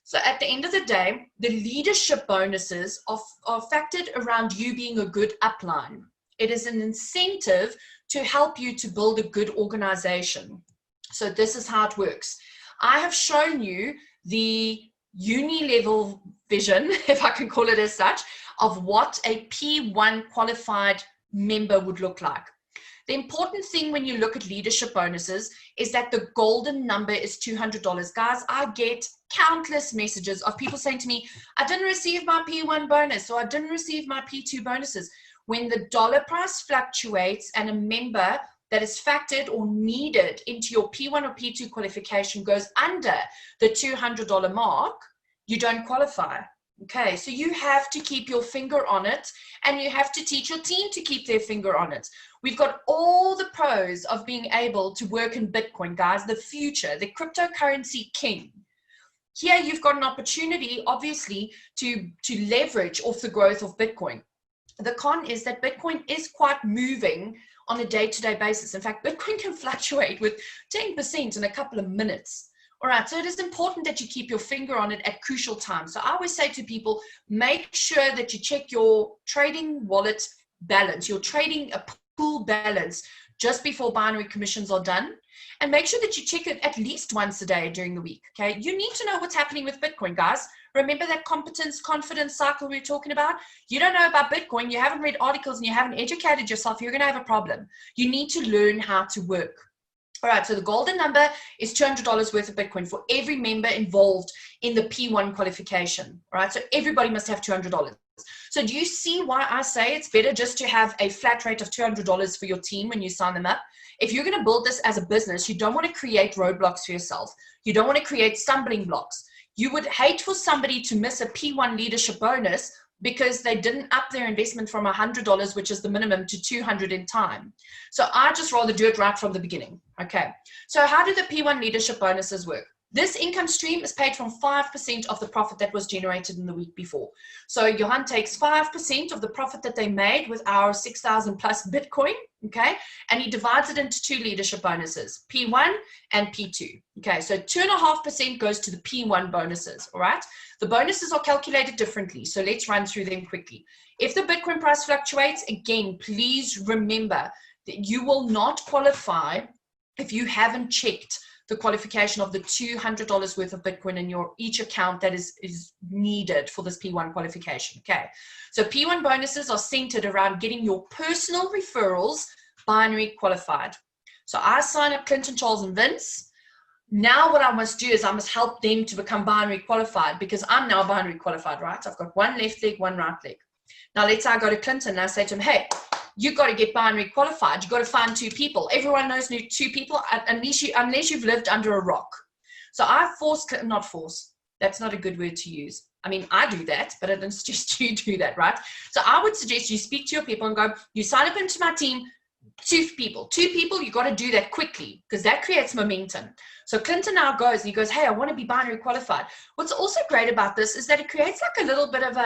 So at the end of the day, the leadership bonuses are factored around you being a good upline. It is an incentive to help you to build a good organization. So this is how it works. I have shown you the uni-level vision, if I can call it as such, of what a P1 qualified member would look like. The important thing when you look at leadership bonuses is that the golden number is $200. Guys, I get countless messages of people saying to me, I didn't receive my P1 bonus, or I didn't receive my P2 bonuses. When the dollar price fluctuates and a member that is factored or needed into your P1 or P2 qualification goes under the $200 mark, you don't qualify. Okay, so you have to keep your finger on it, and you have to teach your team to keep their finger on it. We've got all the pros of being able to work in Bitcoin, guys, the future, the cryptocurrency king. Here you've got an opportunity, obviously, to leverage off the growth of Bitcoin. The con is that Bitcoin is quite moving on a day-to-day basis. In fact, Bitcoin can fluctuate with 10% in a couple of minutes. All right, so it is important that you keep your finger on it at crucial times. So I always say to people, make sure that you check your trading wallet balance, your trading pool balance just before binary commissions are done. And make sure that you check it at least once a day during the week, okay? You need to know what's happening with Bitcoin, guys. Remember that competence, confidence cycle we were talking about? You don't know about Bitcoin, you haven't read articles, and you haven't educated yourself, you're going to have a problem. You need to learn how to work. All right, so the golden number is $200 worth of Bitcoin for every member involved in the P1 qualification. All right, so everybody must have $200. So do you see why I say it's better just to have a flat rate of $200 for your team when you sign them up? If you're going to build this as a business, you don't want to create roadblocks for yourself. You don't want to create stumbling blocks. You would hate for somebody to miss a P1 leadership bonus because they didn't up their investment from $100, which is the minimum, to $200 in time. So I just rather do it right from the beginning. Okay. So how do the P1 leadership bonuses work? This income stream is paid from 5% of the profit that was generated in the week before. So Johan takes 5% of the profit that they made with our 6,000 plus Bitcoin, okay? And he divides it into 2 leadership bonuses, P1 and P2. Okay, so 2.5% goes to the P1 bonuses, all right? The bonuses are calculated differently, so let's run through them quickly. If the Bitcoin price fluctuates, again, please remember that you will not qualify if you haven't checked the qualification of the $200 worth of Bitcoin in your each account that is needed for this P1 qualification. Okay, so P1 bonuses are centered around getting your personal referrals binary qualified. So I sign up Clinton, Charles, and Vince. Now what I must do is I must help them to become binary qualified, because I'm now binary qualified, right? I've got one left leg, one right leg. Now let's say I go to Clinton and I say to him, hey, you got to get binary qualified. You got to find 2 people. Everyone knows 2 people unless you've lived under a rock. So I not force. That's not a good word to use. I mean, I do that, but I don't suggest you do that, right? So I would suggest you speak to your people and go, you sign up into my team, 2 people, you got to do that quickly, because that creates momentum. So Clinton now goes and he goes, hey, I want to be binary qualified. What's also great about this is that it creates like a little bit of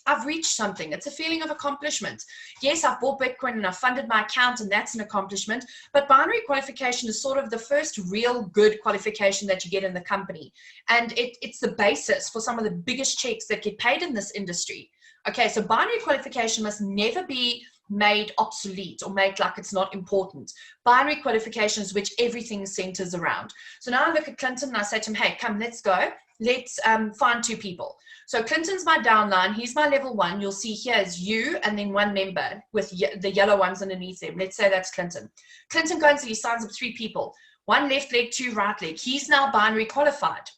I've reached something. It's a feeling of accomplishment. Yes, I've bought Bitcoin and I've funded my account, and that's an accomplishment. But binary qualification is sort of the first real good qualification that you get in the company. And it's the basis for some of the biggest checks that get paid in this industry. Okay, so binary qualification must never be made obsolete or made like it's not important. Binary qualification is which everything centers around. So now I look at Clinton and I say to him, hey, come, let's go. Let's find 2 people. So Clinton's my downline. He's my level 1. You'll see here is you and then 1 member with the yellow ones underneath them. Let's say that's Clinton. Clinton goes and he signs up 3 people. 1 left leg, 2 right leg. He's now binary qualified.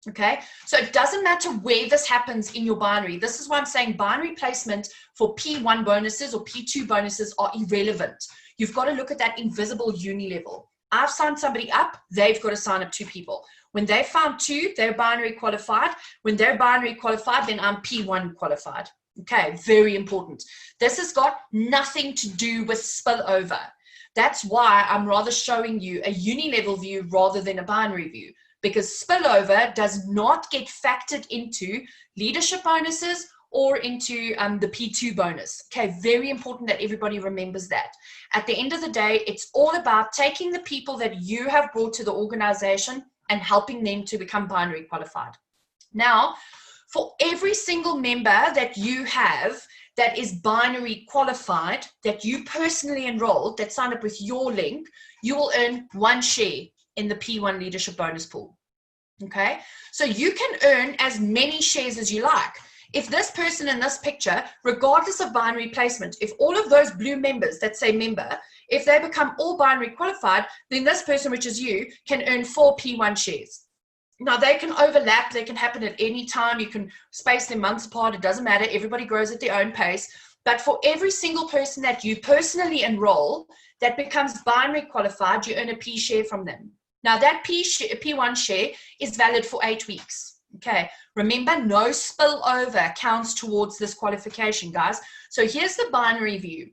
Okay, so it doesn't matter where this happens in your binary. This is why I'm saying binary placement for P1 bonuses or P2 bonuses are irrelevant. You've got to look at that invisible uni level. I've signed somebody up, they've got to sign up 2 people. When they found 2, they're binary qualified. When they're binary qualified, then I'm P1 qualified. Okay, very important. This has got nothing to do with spillover. That's why I'm rather showing you a uni level view rather than a binary view, because spillover does not get factored into leadership bonuses or into the P2 bonus. Okay, very important that everybody remembers that. At the end of the day, it's all about taking the people that you have brought to the organization and helping them to become binary qualified. Now, for every single member that you have that is binary qualified, that you personally enrolled, that signed up with your link, you will earn 1 share in the P1 leadership bonus pool. Okay, so you can earn as many shares as you like. If this person in this picture, regardless of binary placement, if all of those blue members that say member, if they become all binary qualified, then this person, which is you, can earn 4 P1 shares. Now they can overlap, they can happen at any time, you can space them months apart, it doesn't matter, everybody grows at their own pace. But for every single person that you personally enroll that becomes binary qualified, you earn a P share from them. Now that P1 share is valid for 8 weeks. Okay, remember, no spillover counts towards this qualification, guys. So here's the binary view.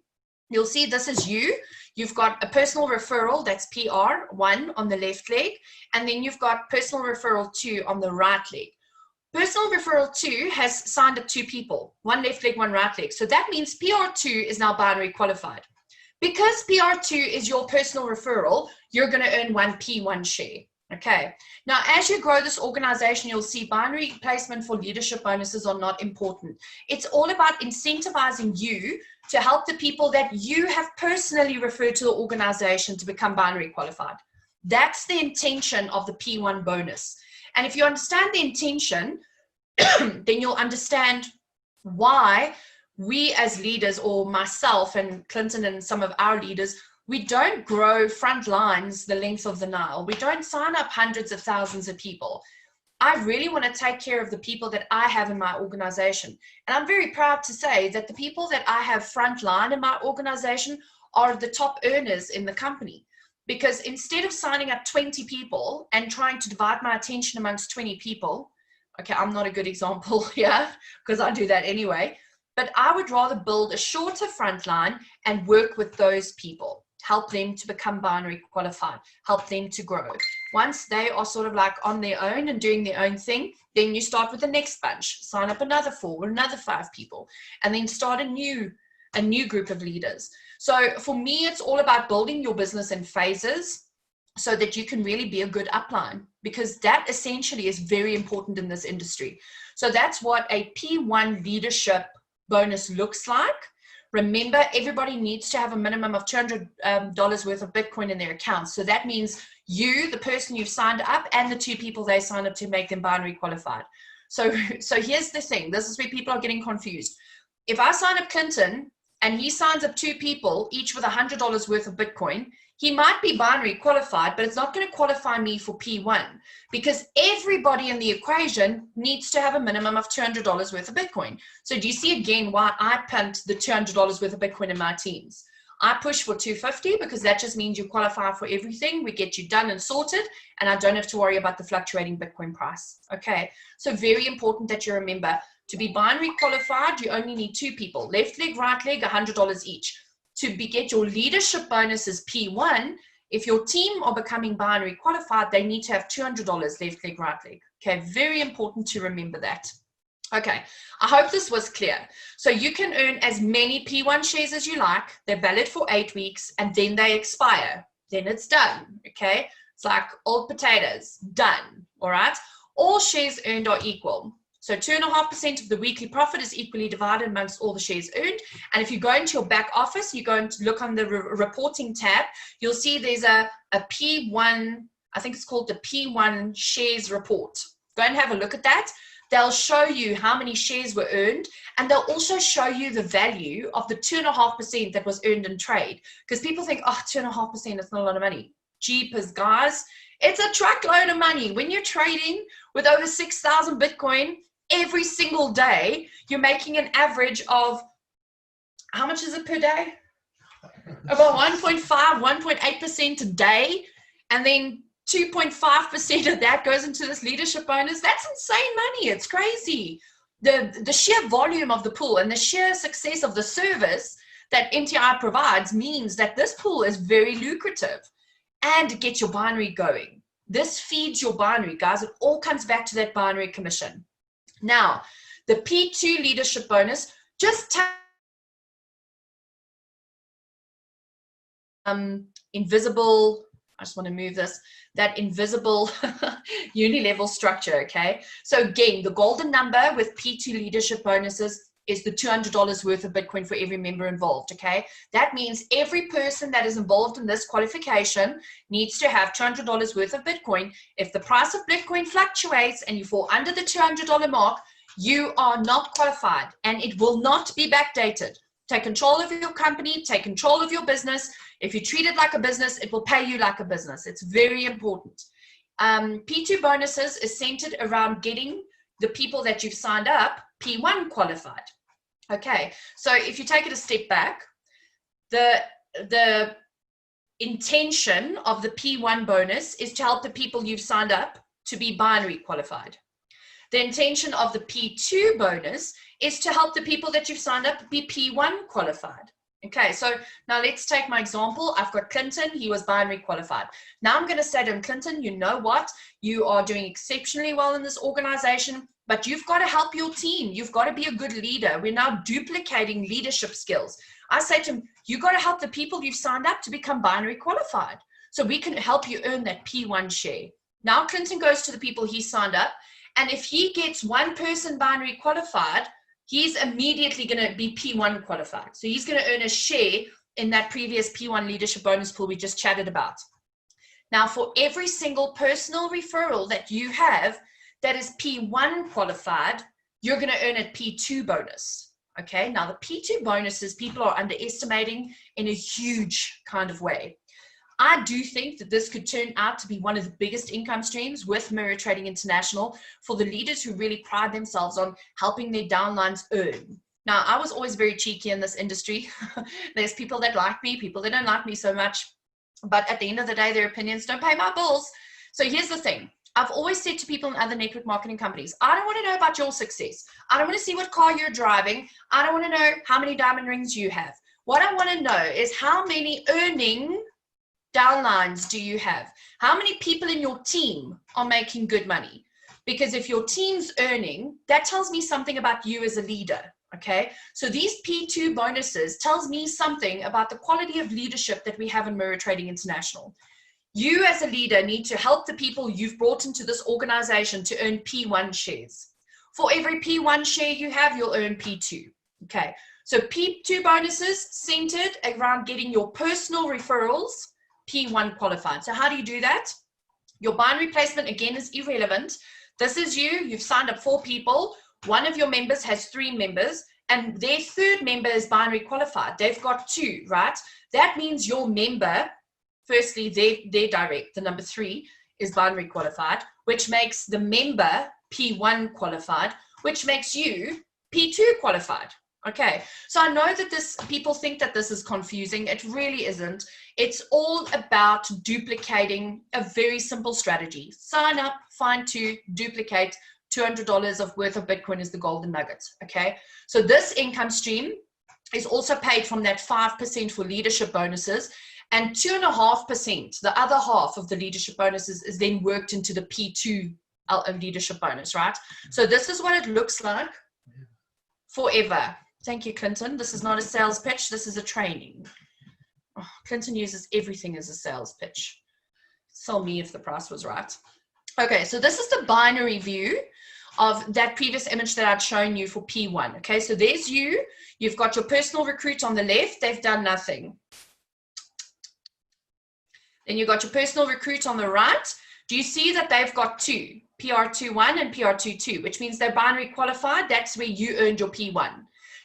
You'll see this is you. You've got a personal referral, that's PR1 on the left leg, and then you've got personal referral 2 on the right leg. Personal referral 2 has signed up 2 people, 1 left leg, 1 right leg. So that means PR2 is now binary qualified. Because PR2 is your personal referral, you're going to earn 1 P1 share. Okay. Now, as you grow this organization, you'll see binary placement for leadership bonuses are not important. It's all about incentivizing you to help the people that you have personally referred to the organization to become binary qualified. That's the intention of the P1 bonus. And if you understand the intention, then you'll understand why we as leaders, or myself and Clinton and some of our leaders, we don't grow front lines the length of the Nile. We don't sign up hundreds of thousands of people. I really want to take care of the people that I have in my organization. And I'm very proud to say that the people that I have front line in my organization are the top earners in the company. Because instead of signing up 20 people and trying to divide my attention amongst 20 people, okay, I'm not a good example here because I do that anyway, but I would rather build a shorter front line and work with those people. Help them to become binary qualified, help them to grow. Once they are sort of like on their own and doing their own thing, then you start with the next bunch, sign up another 4 or another 5 people, and then start a new group of leaders. So for me, it's all about building your business in phases so that you can really be a good upline, because that essentially is very important in this industry. So that's what a P1 leadership bonus looks like. Remember, everybody needs to have a minimum of $200 worth of Bitcoin in their accounts. So that means you, the person you've signed up, and the 2 people they signed up to make them binary qualified. So here's the thing. This is where people are getting confused. If I sign up Clinton and he signs up 2 people, each with $100 worth of Bitcoin, he might be binary qualified, but it's not going to qualify me for P1 because everybody in the equation needs to have a minimum of $200 worth of Bitcoin. So do you see again why I punt the $200 worth of Bitcoin in my teams? I push for 250 because that just means you qualify for everything. We get you done and sorted, and I don't have to worry about the fluctuating Bitcoin price. Okay, so very important that you remember, to be binary qualified, you only need 2 people, left leg, right leg, $100 each. To get your leadership bonuses P1, if your team are becoming binary qualified, they need to have $200 left leg, right leg. Okay, very important to remember that. Okay, I hope this was clear. So you can earn as many P1 shares as you like. They're valid for 8 weeks and then they expire. Then it's done, okay? It's like old potatoes, done, all right? All shares earned are equal. So 2.5% of the weekly profit is equally divided amongst all the shares earned. And if you go into your back office, you go and look on the reporting tab, you'll see there's a P1, I think it's called the P1 shares report. Go and have a look at that. They'll show you how many shares were earned, and they'll also show you the value of the 2.5% that was earned in trade. Because people think, oh, 2.5%, it's not a lot of money. Jeepers, guys. It's a truckload of money. When you're trading with over 6,000 Bitcoin, every single day, you're making an average of, how much is it per day? About 1.5, 1.8% a day. And then 2.5% of that goes into this leadership bonus. That's insane money. It's crazy. The sheer volume of the pool and the sheer success of the service that MTI provides means that this pool is very lucrative and get your binary going. This feeds your binary, guys. It all comes back to that binary commission. Now, the P2 leadership bonus, just invisible, I just want to move this, that invisible uni-level structure, okay? So again, the golden number with P2 leadership bonuses is the $200 worth of Bitcoin for every member involved, okay? That means every person that is involved in this qualification needs to have $200 worth of Bitcoin. If the price of Bitcoin fluctuates and you fall under the $200 mark, you are not qualified and it will not be backdated. Take control of your company, take control of your business. If you treat it like a business, it will pay you like a business. It's very important. P2 bonuses is centered around getting the people that you've signed up P1 qualified. Okay, so if you take it a step back, the intention of the P1 bonus is to help the people you've signed up to be binary qualified. The intention of the P2 bonus is to help the people that you've signed up be P1 qualified. Okay, so now let's take my example. I've got Clinton, he was binary qualified. Now I'm going to say to him, Clinton, you know what? You are doing exceptionally well in this organization, but you've got to help your team. You've got to be a good leader. We're now duplicating leadership skills. I say to him, you got to help the people you've signed up to become binary qualified. So we can help you earn that P1 share. Now Clinton goes to the people he signed up, and if he gets one person binary qualified, he's immediately going to be P1 qualified. So he's going to earn a share in that previous P1 leadership bonus pool we just chatted about. Now, for every single personal referral that you have that is P1 qualified, you're going to earn a P2 bonus. Okay, now the P2 bonuses people are underestimating in a huge kind of way. I do think that this could turn out to be one of the biggest income streams with Mirror Trading International for the leaders who really pride themselves on helping their downlines earn. Now, I was always very cheeky in this industry. There's people that like me, people that don't like me so much. But at the end of the day, their opinions don't pay my bills. So here's the thing. I've always said to people in other network marketing companies, I don't want to know about your success. I don't want to see what car you're driving. I don't want to know how many diamond rings you have. What I want to know is how many earning downlines do you have? How many people in your team are making good money? Because if your team's earning, that tells me something about you as a leader, okay? So these P2 bonuses tells me something about the quality of leadership that we have in Mirror Trading International. You as a leader need to help the people you've brought into this organization to earn P1 shares. For every P1 share you have, you'll earn P2, okay? So P2 bonuses centered around getting your personal referrals P1 qualified. So how do you do that? Your binary placement, again, is irrelevant. This is you've signed up 4 people. One of your members has 3 members, and their 3rd member is binary qualified. They've got 2, right? That means your member, firstly, their direct, the number 3, is binary qualified, which makes the member P1 qualified, which makes you P2 qualified. Okay, so I know that people think that this is confusing. It really isn't. It's all about duplicating a very simple strategy. Sign up, find 2, duplicate, $200 of worth of Bitcoin is the golden nugget. Okay, so this income stream is also paid from that 5% for leadership bonuses, and 2.5%, the other half of the leadership bonuses, is then worked into the P2 leadership bonus, right? So this is what it looks like forever. Thank you, Clinton. This is not a sales pitch. This is a training. Oh, Clinton uses everything as a sales pitch. Sell me if the price was right. Okay, so this is the binary view of that previous image that I'd shown you for P1. Okay, so there's you. You've got your personal recruit on the left. They've done nothing. Then you've got your personal recruit on the right. Do you see that they've got 2, PR21 and PR22, which means they're binary qualified? That's where you earned your P1.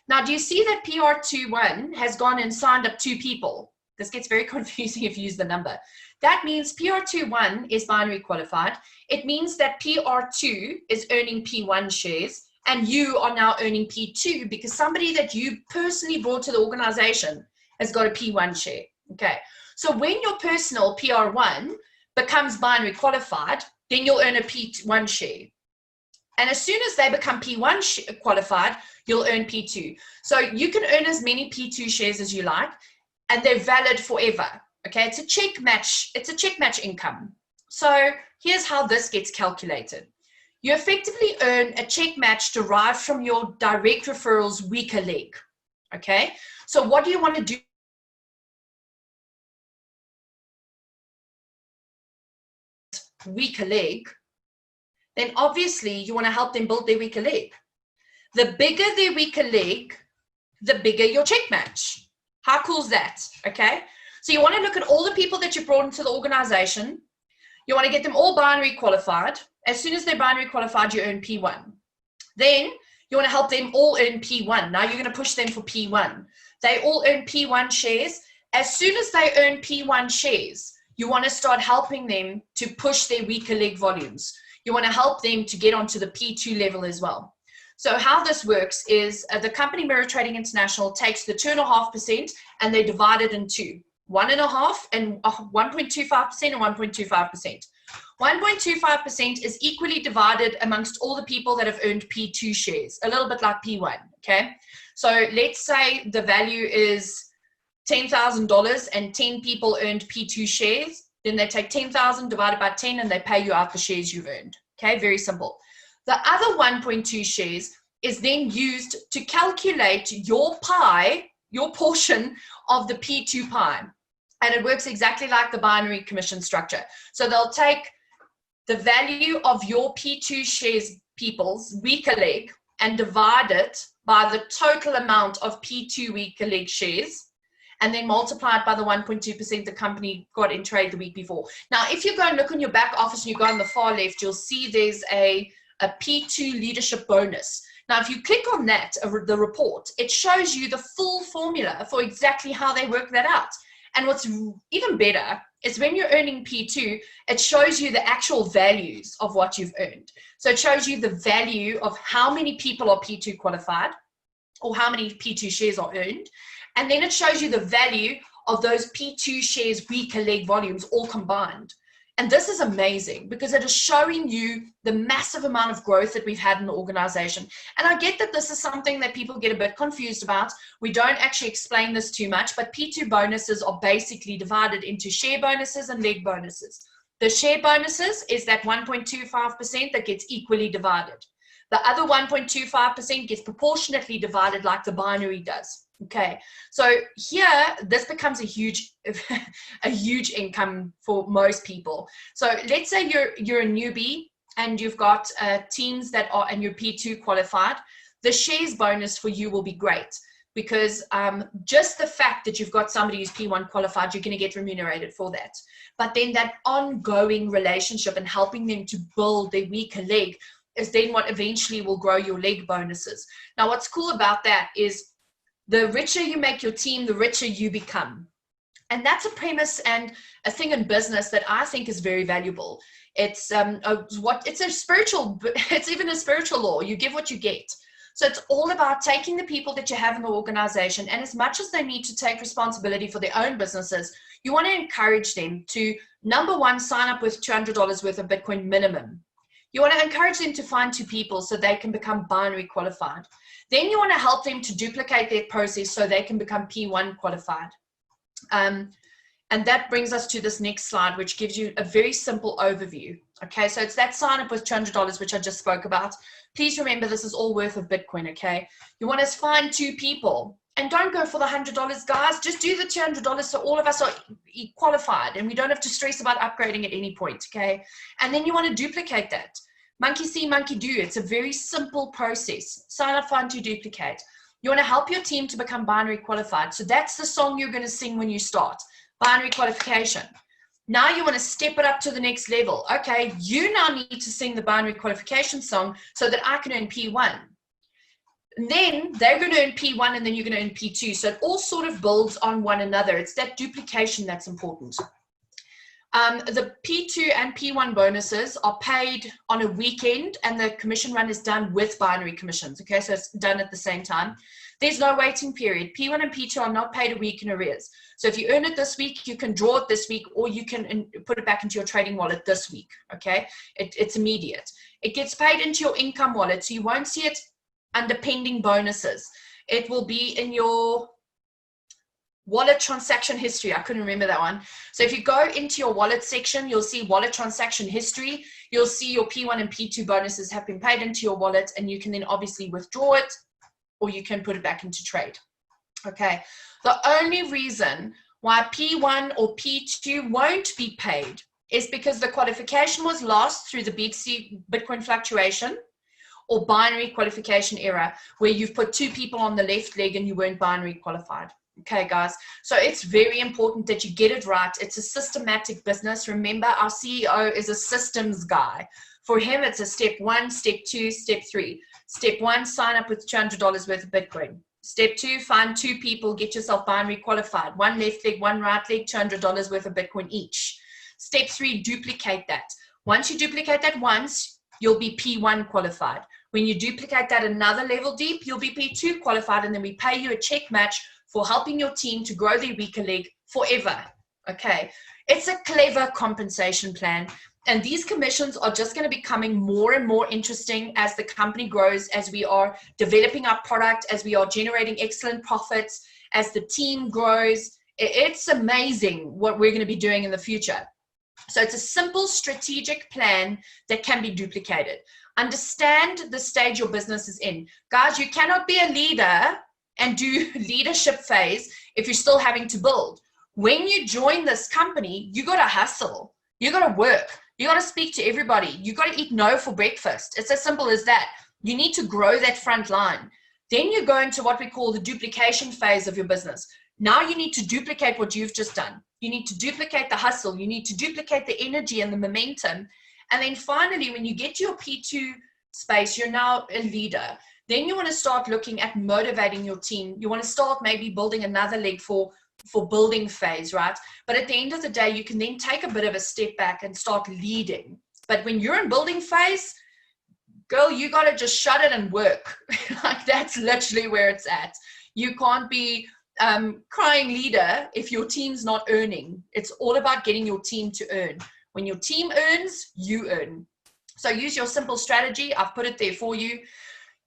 Now, do you see that PR21 has gone and signed up 2 people? This gets very confusing if you use the number. That means PR21 is binary qualified. It means that PR2 is earning P1 shares, and you are now earning P2 because somebody that you personally brought to the organization has got a P1 share. Okay, so when your personal PR1 becomes binary qualified, then you'll earn a P1 share. And as soon as they become P1 qualified, you'll earn P2. So you can earn as many P2 shares as you like, and they're valid forever. Okay, it's a check match. It's a check match income. So here's how this gets calculated. You effectively earn a check match derived from your direct referrals weaker leg. Okay, so what do you want to do? Weaker leg, then obviously you want to help them build their weaker leg. The bigger their weaker leg, the bigger your check match. How cool is that? Okay, so you want to look at all the people that you brought into the organization. You want to get them all binary qualified. As soon as they're binary qualified, you earn P1. Then you want to help them all earn P1. Now you're going to push them for P1. They all earn P1 shares. As soon as they earn P1 shares, you want to start helping them to push their weaker leg volumes. You want to help them to get onto the P2 level as well. So how this works is the company Mirror Trading International takes the 2.5% and they divide it in 2. 1.5 and 1.25% and 1.25%. 1.25% is equally divided amongst all the people that have earned P2 shares, a little bit like P1, okay? So let's say the value is $10,000 and 10 people earned P2 shares, then they take 10,000 divided by 10 and they pay you out the shares you've earned. Okay, very simple. The other 1.2 shares is then used to calculate your pie, your portion of the P2 pie. And it works exactly like the binary commission structure. So they'll take the value of your P2 shares people's weaker leg and divide it by the total amount of P2 weaker leg shares, and then multiply it by the 1.2% the company got in trade the week before. Now, if you go and look on your back office and you go on the far left, you'll see there's a P2 leadership bonus. Now, if you click on that, the report, it shows you the full formula for exactly how they work that out. And what's even better is when you're earning P2, it shows you the actual values of what you've earned. So it shows you the value of how many people are P2 qualified or how many P2 shares are earned. And then it shows you the value of those P2 shares weaker leg volumes all combined. And this is amazing because it is showing you the massive amount of growth that we've had in the organization. And I get that this is something that people get a bit confused about. We don't actually explain this too much, but P2 bonuses are basically divided into share bonuses and leg bonuses. The share bonuses is that 1.25% that gets equally divided. The other 1.25% gets proportionately divided like the binary does. Okay, so here this becomes a huge income for most people. So let's say you're a newbie and you've got teams that are and you're P2 qualified. The shares bonus for you will be great because just the fact that you've got somebody who's P1 qualified, you're going to get remunerated for that. But then that ongoing relationship and helping them to build their weaker leg is then what eventually will grow your leg bonuses. Now, what's cool about that is the richer you make your team, the richer you become. And that's a premise and a thing in business that I think is very valuable. It's it's even a spiritual law. You give what you get. So it's all about taking the people that you have in the organization, and as much as they need to take responsibility for their own businesses, you want to encourage them to, number one, sign up with $200 worth of Bitcoin minimum. You want to encourage them to find 2 people so they can become binary qualified. Then you want to help them to duplicate their process so they can become P1 qualified. And that brings us to this next slide, which gives you a very simple overview. Okay, so it's that sign up with $200, which I just spoke about. Please remember, this is all worth of Bitcoin, okay? You want to find 2 people, and don't go for the $100, guys. Just do the $200 so all of us are qualified and we don't have to stress about upgrading at any point, okay? And then you want to duplicate that. Monkey see, monkey do. It's a very simple process. Sign up, find 2, duplicate. You want to help your team to become binary qualified. So that's the song you're going to sing when you start. Binary qualification. Now you want to step it up to the next level. Okay, you now need to sing the binary qualification song so that I can earn P1. And then they're going to earn P1 and then you're going to earn P2. So it all sort of builds on one another. It's that duplication that's important. The P2 and P1 bonuses are paid on a weekend, and the commission run is done with binary commissions. Okay, so it's done at the same time. There's no waiting period. P1 and P2 are not paid a week in arrears. So if you earn it this week, you can draw it this week, or you can put it back into your trading wallet this week. Okay, it's immediate. It gets paid into your income wallet, so you won't see it under pending bonuses. It will be in your wallet transaction history. I couldn't remember that one. So if you go into your wallet section, you'll see wallet transaction history. You'll see your P1 and P2 bonuses have been paid into your wallet, and you can then obviously withdraw it, or you can put it back into trade. Okay. The only reason why P1 or P2 won't be paid is because the qualification was lost through the BTC Bitcoin fluctuation or binary qualification error, where you've put 2 people on the left leg and you weren't binary qualified. Okay, guys, so it's very important that you get it right. It's a systematic business. Remember, our CEO is a systems guy. For him, it's a step 1, step 2, step 3. Step 1, sign up with $200 worth of Bitcoin. Step 2, find 2 people, get yourself binary qualified. 1 left leg, 1 right leg, $200 worth of Bitcoin each. Step 3, duplicate that. Once you duplicate that once, you'll be P1 qualified. When you duplicate that another level deep, you'll be P2 qualified, and then we pay you a check match for helping your team to grow their weaker leg forever. Okay, it's a clever compensation plan, and these commissions are just going to be becoming more and more interesting as the company grows, as we are developing our product, as we are generating excellent profits, as the team grows. It's amazing what we're going to be doing in the future. So it's a simple strategic plan that can be duplicated. Understand the stage your business is in. Guys, you cannot be a leader and do leadership phase if you're still having to build. When you join this company, you got to hustle. You got to work. You got to speak to everybody. You got to eat no for breakfast. It's as simple as that. You need to grow that front line. Then you go into what we call the duplication phase of your business. Now you need to duplicate what you've just done. You need to duplicate the hustle. You need to duplicate the energy and the momentum. And then finally, when you get to your P2 space, you're now a leader. Then you want to start looking at motivating your team. You want to start maybe building another leg for building phase, right? But at the end of the day, you can then take a bit of a step back and start leading. But when you're in building phase, girl, you got to just shut it and work. Like, that's literally where it's at. You can't be crying leader if your team's not earning. It's all about getting your team to earn. When your team earns, you earn. So use your simple strategy. I've put it there for you.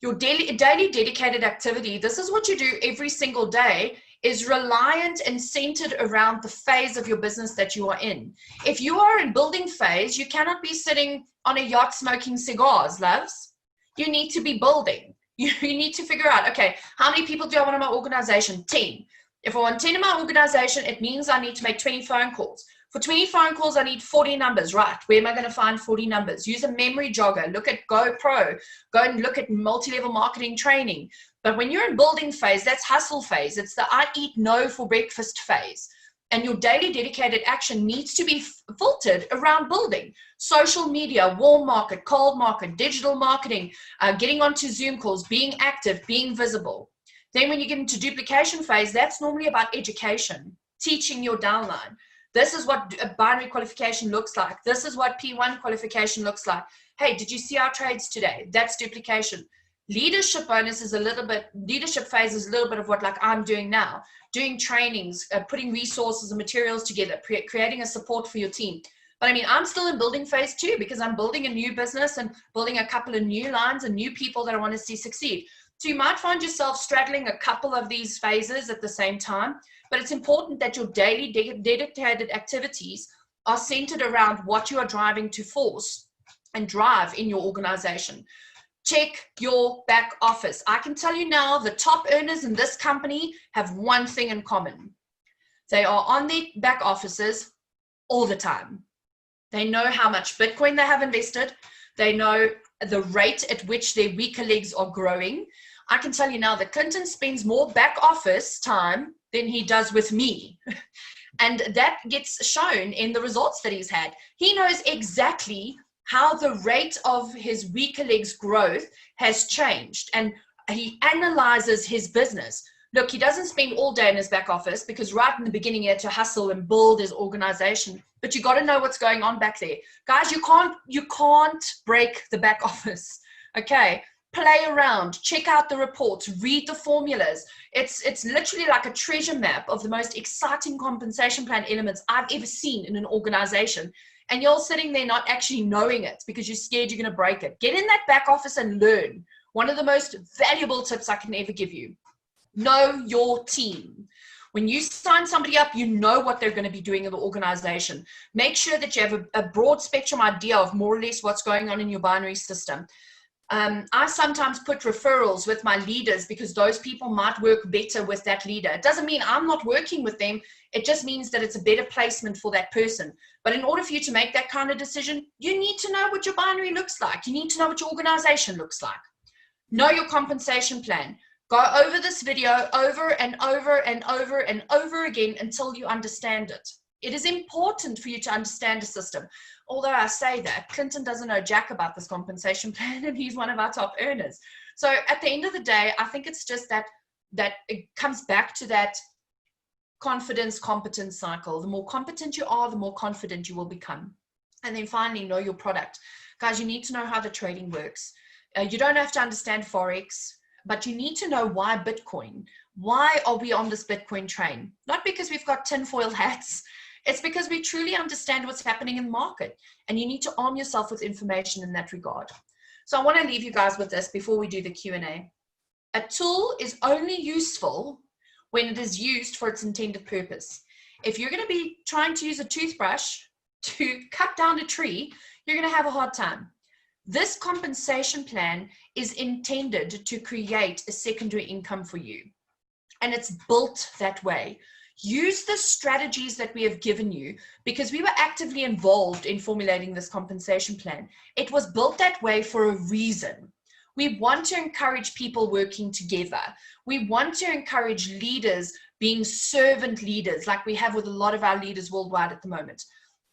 Your daily dedicated activity, this is what you do every single day, is reliant and centered around the phase of your business that you are in. If you are in building phase, you cannot be sitting on a yacht smoking cigars, loves. You need to be building. You need to figure out, okay, how many people do I want in my organization? 10. If I want 10 in my organization, it means I need to make 20 phone calls. For 20 phone calls, I need 40 numbers, right? Where am I going to find 40 numbers? Use a memory jogger. Look at GoPro. Go and look at multi-level marketing training. But when you're in building phase, that's hustle phase. It's the I eat no for breakfast phase. And your daily dedicated action needs to be filtered around building. Social media, warm market, cold market, digital marketing, getting onto Zoom calls, being active, being visible. Then when you get into duplication phase, that's normally about education, teaching your downline. This is what a binary qualification looks like. This is what P1 qualification looks like. Hey, did you see our trades today? That's duplication. Leadership bonus is a little bit, leadership phase is a little bit of what like I'm doing now, doing trainings, putting resources and materials together, creating a support for your team. But I mean, I'm still in building phase too, because I'm building a new business and building a couple of new lines and new people that I want to see succeed. So you might find yourself straddling a couple of these phases at the same time, but it's important that your daily dedicated activities are centered around what you are driving to force and drive in your organization. Check your back office. I can tell you now, the top earners in this company have one thing in common. They are on their back offices all the time. They know how much Bitcoin they have invested. They know the rate at which their weaker legs are growing. I can tell you now that Clinton spends more back office time than he does with me. And that gets shown in the results that he's had. He knows exactly how the rate of his weaker legs growth has changed. And he analyzes his business. Look, he doesn't spend all day in his back office because right in the beginning he had to hustle and build his organization. But you got to know what's going on back there. Guys, you can't break the back office. Okay? Play around, check out the reports, read the formulas. It's literally like a treasure map of the most exciting compensation plan elements I've ever seen in an organization. And you're sitting there not actually knowing it because you're scared you're going to break it. Get in that back office and learn. One of the most valuable tips I can ever give you. Know your team. When you sign somebody up, you know what they're going to be doing in the organization. Make sure that you have a broad spectrum idea of more or less what's going on in your binary system. I sometimes put referrals with my leaders because those people might work better with that leader. It doesn't mean I'm not working with them. It just means that it's a better placement for that person. But in order for you to make that kind of decision, you need to know what your binary looks like. You need to know what your organization looks like. Know your compensation plan. Go over this video over and over and over and over again until you understand it. It is important for you to understand the system. Although I say that, Clinton doesn't know jack about this compensation plan and he's one of our top earners. So at the end of the day, I think it's just that it comes back to that confidence, competence cycle. The more competent you are, the more confident you will become. And then finally, know your product. Guys, you need to know how the trading works. You don't have to understand Forex, but you need to know why Bitcoin. Why are we on this Bitcoin train? Not because we've got tinfoil hats. It's because we truly understand what's happening in the market, and you need to arm yourself with information in that regard. So I want to leave you guys with this before we do the Q&A. A tool is only useful when it is used for its intended purpose. If you're going to be trying to use a toothbrush to cut down a tree, you're going to have a hard time. This compensation plan is intended to create a secondary income for you, and it's built that way. Use the strategies that we have given you because we were actively involved in formulating this compensation plan. It was built that way for a reason. We want to encourage people working together. We want to encourage leaders being servant leaders like we have with a lot of our leaders worldwide at the moment.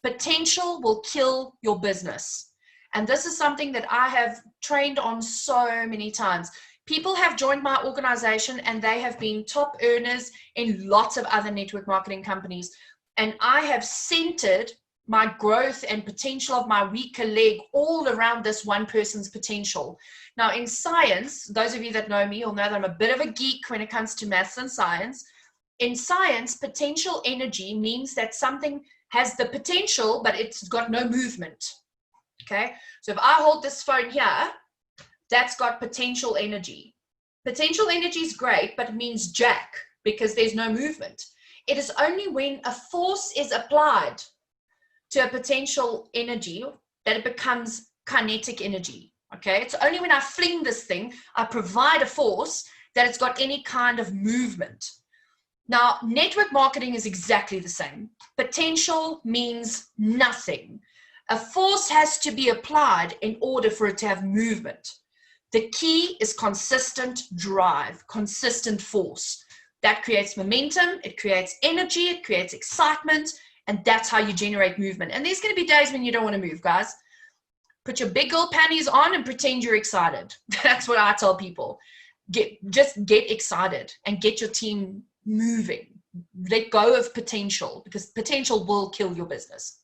Potential will kill your business. And this is something that I have trained on so many times. People have joined my organization and they have been top earners in lots of other network marketing companies. And I have centered my growth and potential of my weaker leg all around this one person's potential. Now in science, those of you that know me will know that I'm a bit of a geek when it comes to maths and science. In science, potential energy means that something has the potential, but it's got no movement. Okay, so if I hold this phone here, that's got potential energy. Potential energy is great, but it means jack because there's no movement. It is only when a force is applied to a potential energy that it becomes kinetic energy. Okay, it's only when I fling this thing, I provide a force that it's got any kind of movement. Now, network marketing is exactly the same. Potential means nothing. A force has to be applied in order for it to have movement. The key is consistent drive, consistent force. That creates momentum, it creates energy, it creates excitement, and that's how you generate movement. And there's going to be days when you don't want to move, guys. Put your big girl panties on and pretend you're excited. That's what I tell people. Just get excited and get your team moving. Let go of potential, because potential will kill your business.